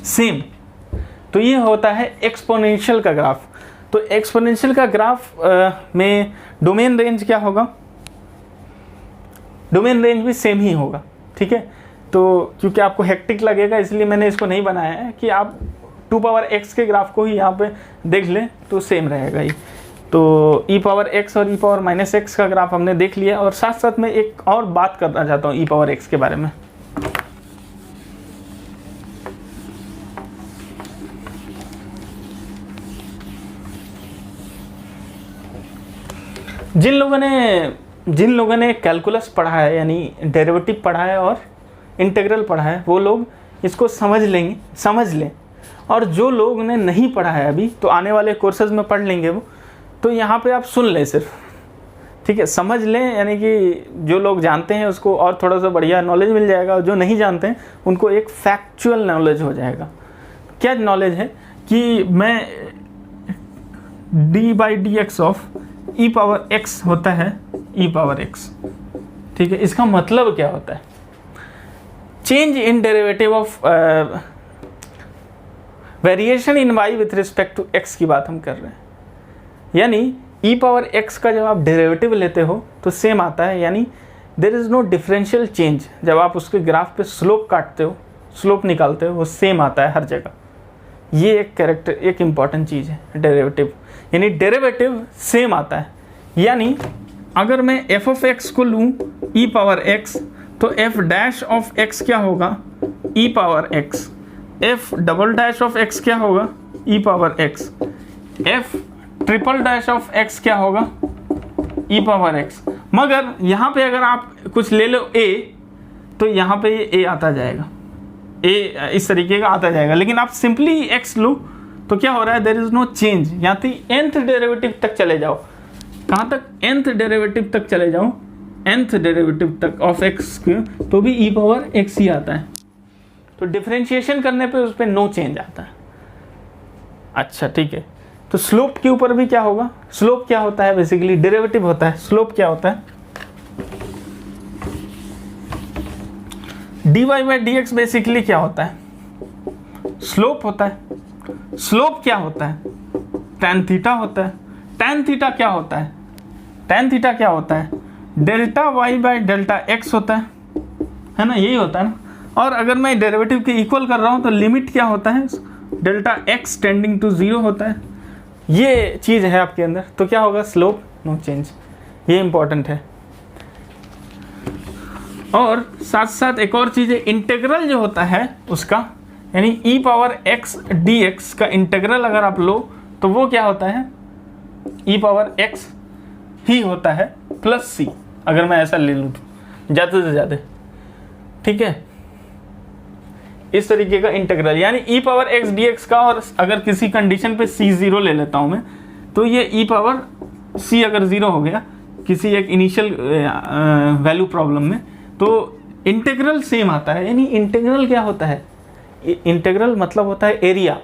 सेम। तो ये होता है एक्सपोनेंशियल का ग्राफ। तो एक्सपोनेंशियल का ग्राफ में डोमेन रेंज क्या होगा, डोमेन रेंज भी सेम ही होगा, ठीक है। तो क्योंकि आपको हेक्टिक लगेगा इसलिए मैंने इसको नहीं बनाया है कि आप 2 पावर x के ग्राफ को ही यहाँ पे देख लें तो सेम रहेगा ही। तो e पावर x और e पावर माइनस x का ग्राफ हमने देख लिया। और साथ साथ मैं एक और बात करना चाहता हूँ e पावर x के बारे में। जिन लोगों ने कैलकुलस पढ़ा है, यानी डेरिवेटिव पढ़ा है और इंटीग्रल पढ़ा है, वो लोग इसको समझ लें। और जो लोग ने नहीं पढ़ा है अभी, तो आने वाले कोर्सेज में पढ़ लेंगे वो। तो यहाँ पे आप सुन लें सिर्फ, ठीक है, समझ लें, यानी कि जो लोग जानते हैं उसको और थोड़ा सा बढ़िया नॉलेज मिल जाएगा, और जो नहीं जानते हैं उनको एक फैक्चुअल नॉलेज हो जाएगा। क्या नॉलेज है कि मैं d/dx of e power x होता है e पावर x, ठीक है। इसका मतलब क्या होता है, change in derivative of variation in y with respect to x की बात हम कर रहे हैं। यानी e पावर x का जब आप डेरिवेटिव लेते हो तो सेम आता है, यानी there is no differential change. जब आप उसके ग्राफ पे स्लोप काटते हो, स्लोप निकालते हो, वो सेम आता है हर जगह। ये एक इम्पॉर्टेंट चीज़ है डेरिवेटिव, यानी डेरिवेटिव सेम आता है। यानी अगर मैं f ऑफ x को लूँ e पावर x, तो f डैश ऑफ x क्या होगा, e power x। f double dash of x क्या होगा, e power x। f triple dash of x क्या होगा, e पावर x। मगर यहाँ पे अगर आप कुछ ले लो a, तो यहाँ पे ये a आता जाएगा, a इस तरीके का आता जाएगा। लेकिन आप सिंपली x लो तो क्या हो रहा है, देयर इज नो चेंज। यहाँ तक nth डेरिवेटिव तक चले जाओ, कहाँ तक, nth डेरिवेटिव तक चले जाओ, nth डेरिवेटिव तक ऑफ x के, तो भी e पावर x ही आता है। तो डिफरेंशिएशन करने पे उस पर नो चेंज आता है। अच्छा ठीक है, तो स्लोप के ऊपर भी क्या होगा, स्लोप क्या होता है, बेसिकली डेरिवेटिव होता है। स्लोप क्या होता है, dy/dx बेसिकली क्या होता है, स्लोप होता है। स्लोप क्या होता है, tan थीटा होता है। tan थीटा क्या होता है, tan थीटा क्या होता है, डेल्टा y/डेल्टा x होता है ना, यही होता है ना। और अगर मैं डेरिवेटिव के इक्वल कर रहा हूँ तो लिमिट क्या होता है, डेल्टा x टेंडिंग टू 0 होता है। ये चीज़ है आपके अंदर, तो क्या होगा, स्लोप नो चेंज। ये इंपॉर्टेंट है। और साथ साथ एक और चीज़ है, इंटीग्रल जो होता है उसका, यानी e पावर x dx का इंटीग्रल अगर आप लो तो वो क्या होता है, e पावर x ही होता है प्लस c। अगर मैं ऐसा ले लूँ ज़्यादा से ज़्यादा, ठीक है। इस तरीके का इंटीग्रल यानी ई पावर एक्स डी एक्स का, और अगर किसी कंडीशन पे सी 0 ले लेता हूँ मैं, तो ये ई पावर सी अगर 0 हो गया किसी एक इनिशियल वैल्यू प्रॉब्लम में, तो इंटीग्रल सेम आता है। यानी इंटीग्रल क्या होता है, इंटीग्रल मतलब होता है area,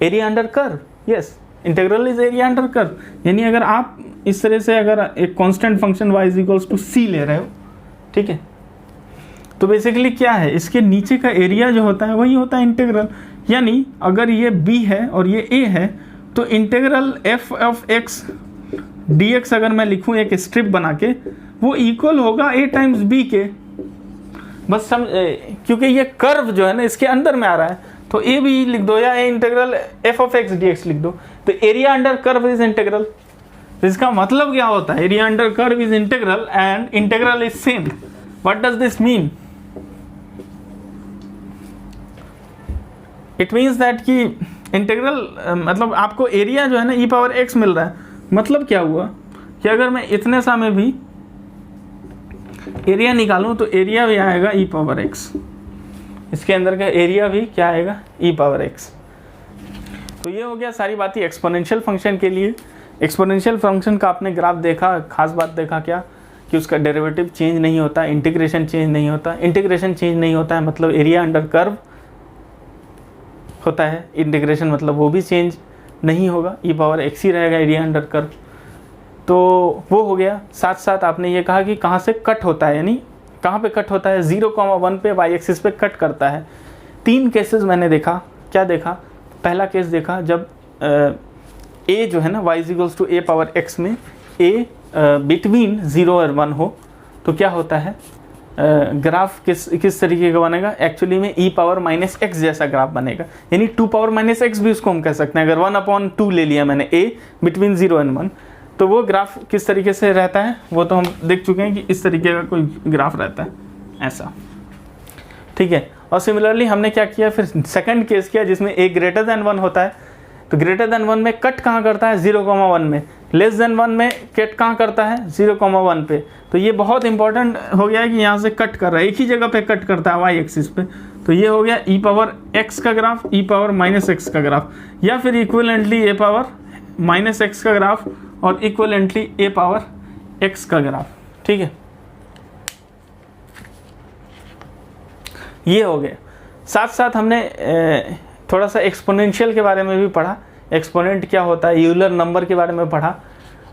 area under curve. Yes, integral is area under curve. यानी अगर आप इस तरह से अगर एक constant function y is equals to c ले रहे हो, ठीक है, तो बेसिकली क्या है, इसके नीचे का एरिया जो होता है वही होता है इंटीग्रल। यानी अगर ये b है और ये a है, तो integral f of x dx अगर मैं लिखूं एक स्ट्रिप बना के, वो इक्वल होगा a टाइम्स b के। बस क्योंकि ये कर्व जो है ना इसके अंदर में आ रहा है, तो a भी लिख दो या a integral f of x dx लिख दो, तो area under curve is integral. तो इसका मतलब क्या होता है, area under curve is integral and integral is same. What does this mean? It means that कि इंटीग्रल मतलब आपको एरिया जो है ना ई पावर एक्स मिल रहा है। मतलब क्या हुआ कि अगर मैं इतने सा में भी एरिया निकालूं तो एरिया भी आएगा ई पावर एक्स, इसके अंदर का एरिया भी क्या आएगा, ई पावर एक्स। तो ये हो गया सारी बातें एक्सपोनेंशियल फंक्शन के लिए। एक्सपोनेंशियल फंक्शन का आपने ग्राफ देखा, खास बात देखा क्या कि उसका डेरिवेटिव चेंज नहीं होता, इंटीग्रेशन चेंज नहीं होता। इंटीग्रेशन चेंज नहीं होता है मतलब एरिया अंडर कर्व होता है, इंटीग्रेशन मतलब वो भी चेंज नहीं होगा, ई पावर एक्स ही रहेगा एरिया अंडर कर्व। तो वो हो गया। साथ साथ आपने ये कहा कि कहाँ से कट होता है, यानी कहाँ पे कट होता है, 0,1 पे वाई एक्सिस पे कट करता है। 3 केसेस मैंने देखा। क्या देखा? पहला केस देखा जब a जो है ना y equals to a power x में a बिटवीन 0 और 1 हो, तो क्या होता है, ग्राफ किस तरीके का बनेगा, एक्चुअली में e पावर माइनस एक्स जैसा ग्राफ बनेगा। यानी 2 पावर माइनस एक्स भी उसको हम कह सकते हैं। अगर 1/2 ले लिया मैंने a बिटवीन 0 और 1, तो वो ग्राफ किस तरीके से रहता है वो तो हम देख चुके हैं कि इस तरीके का कोई ग्राफ रहता है ऐसा, ठीक है। और सिमिलरली हमने क्या किया, फिर सेकंड केस किया जिसमें a ग्रेटर देन 1 होता है। तो ग्रेटर देन 1 में कट कहाँ करता है, 0,1 में। लेस देन 1 में कट कहाँ करता है, 0,1 पे। तो ये बहुत इंपॉर्टेंट हो गया है कि यहाँ से कट कर रहा है, एक ही जगह पे कट करता है वाई एक्सिस पे। तो ये हो गया ई पावर एक्स का ग्राफ, ई पावर माइनस एक्स का ग्राफ, या फिर इक्विवेलेंटली ए पावर माइनस एक्स का ग्राफ और इक्विवेलेंटली ए पावर एक्स का ग्राफ, ठीक है। ये हो गया। साथ साथ हमने थोड़ा सा एक्सपोनेंशियल के बारे में भी पढ़ा, एक्सपोनेंट क्या होता है, यूलर नंबर के बारे में पढ़ा,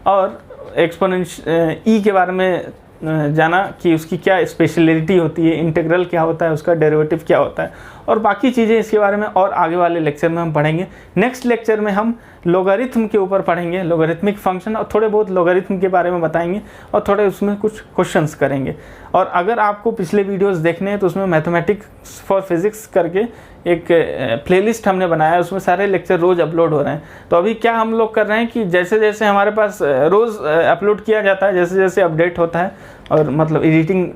और एक्सपोनेंशियल ई के बारे में जाना कि उसकी क्या स्पेशलिटी होती है, इंटीग्रल क्या होता है, उसका डेरिवेटिव क्या होता है, और बाकी चीज़ें इसके बारे में और आगे वाले लेक्चर में हम पढ़ेंगे। नेक्स्ट लेक्चर में हम लोगारिथम के ऊपर पढ़ेंगे, लोगारिथमिक फंक्शन, और थोड़े बहुत लोगारिथम के बारे में बताएंगे और थोड़े उसमें कुछ क्वेश्चंस करेंगे। और अगर आपको पिछले वीडियोस देखने हैं तो उसमें मैथमेटिक्स फॉर फिजिक्स करके एक प्लेलिस्ट हमने बनाया है, उसमें सारे लेक्चर रोज़ अपलोड हो रहे हैं। तो अभी क्या हम लोग कर रहे हैं कि जैसे जैसे हमारे पास रोज़ अपलोड किया जाता है, जैसे जैसे अपडेट होता है और मतलब एडिटिंग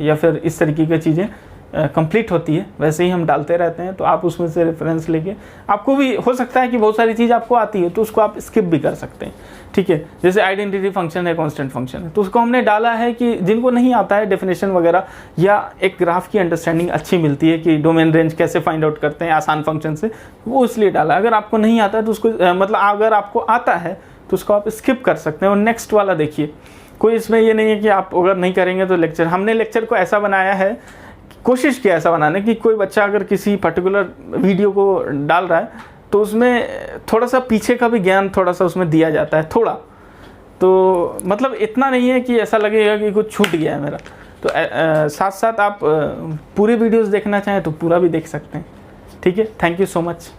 या फिर इस तरीके की चीज़ें कंप्लीट होती है, वैसे ही हम डालते रहते हैं। तो आप उसमें से रेफरेंस लेके, आपको भी हो सकता है कि बहुत सारी चीज़ आपको आती है तो उसको आप स्किप भी कर सकते हैं, ठीक है। जैसे आइडेंटिटी फंक्शन है, कांस्टेंट फंक्शन है, तो उसको हमने डाला है कि जिनको नहीं आता है डेफिनेशन वगैरह या एक ग्राफ की अंडरस्टैंडिंग अच्छी मिलती है कि डोमेन रेंज कैसे फाइंड आउट करते हैं आसान फंक्शन से, वो इसलिए डाला। अगर आपको नहीं आता है तो उसको मतलब अगर आपको आता है तो उसको आप स्किप कर सकते हैं और नेक्स्ट वाला देखिए। कोई इसमें ये नहीं है कि आप अगर नहीं करेंगे तो लेक्चर, हमने लेक्चर को ऐसा बनाया है, कोशिश किया ऐसा बनाने की कोई बच्चा अगर किसी पर्टिकुलर वीडियो को डाल रहा है तो उसमें थोड़ा सा पीछे का भी ज्ञान थोड़ा सा उसमें दिया जाता है थोड़ा, तो मतलब इतना नहीं है कि ऐसा लगेगा कि कुछ छूट गया है मेरा। तो साथ साथ आप पूरी वीडियोस देखना चाहें तो पूरा भी देख सकते हैं, ठीक है। Thank you so much.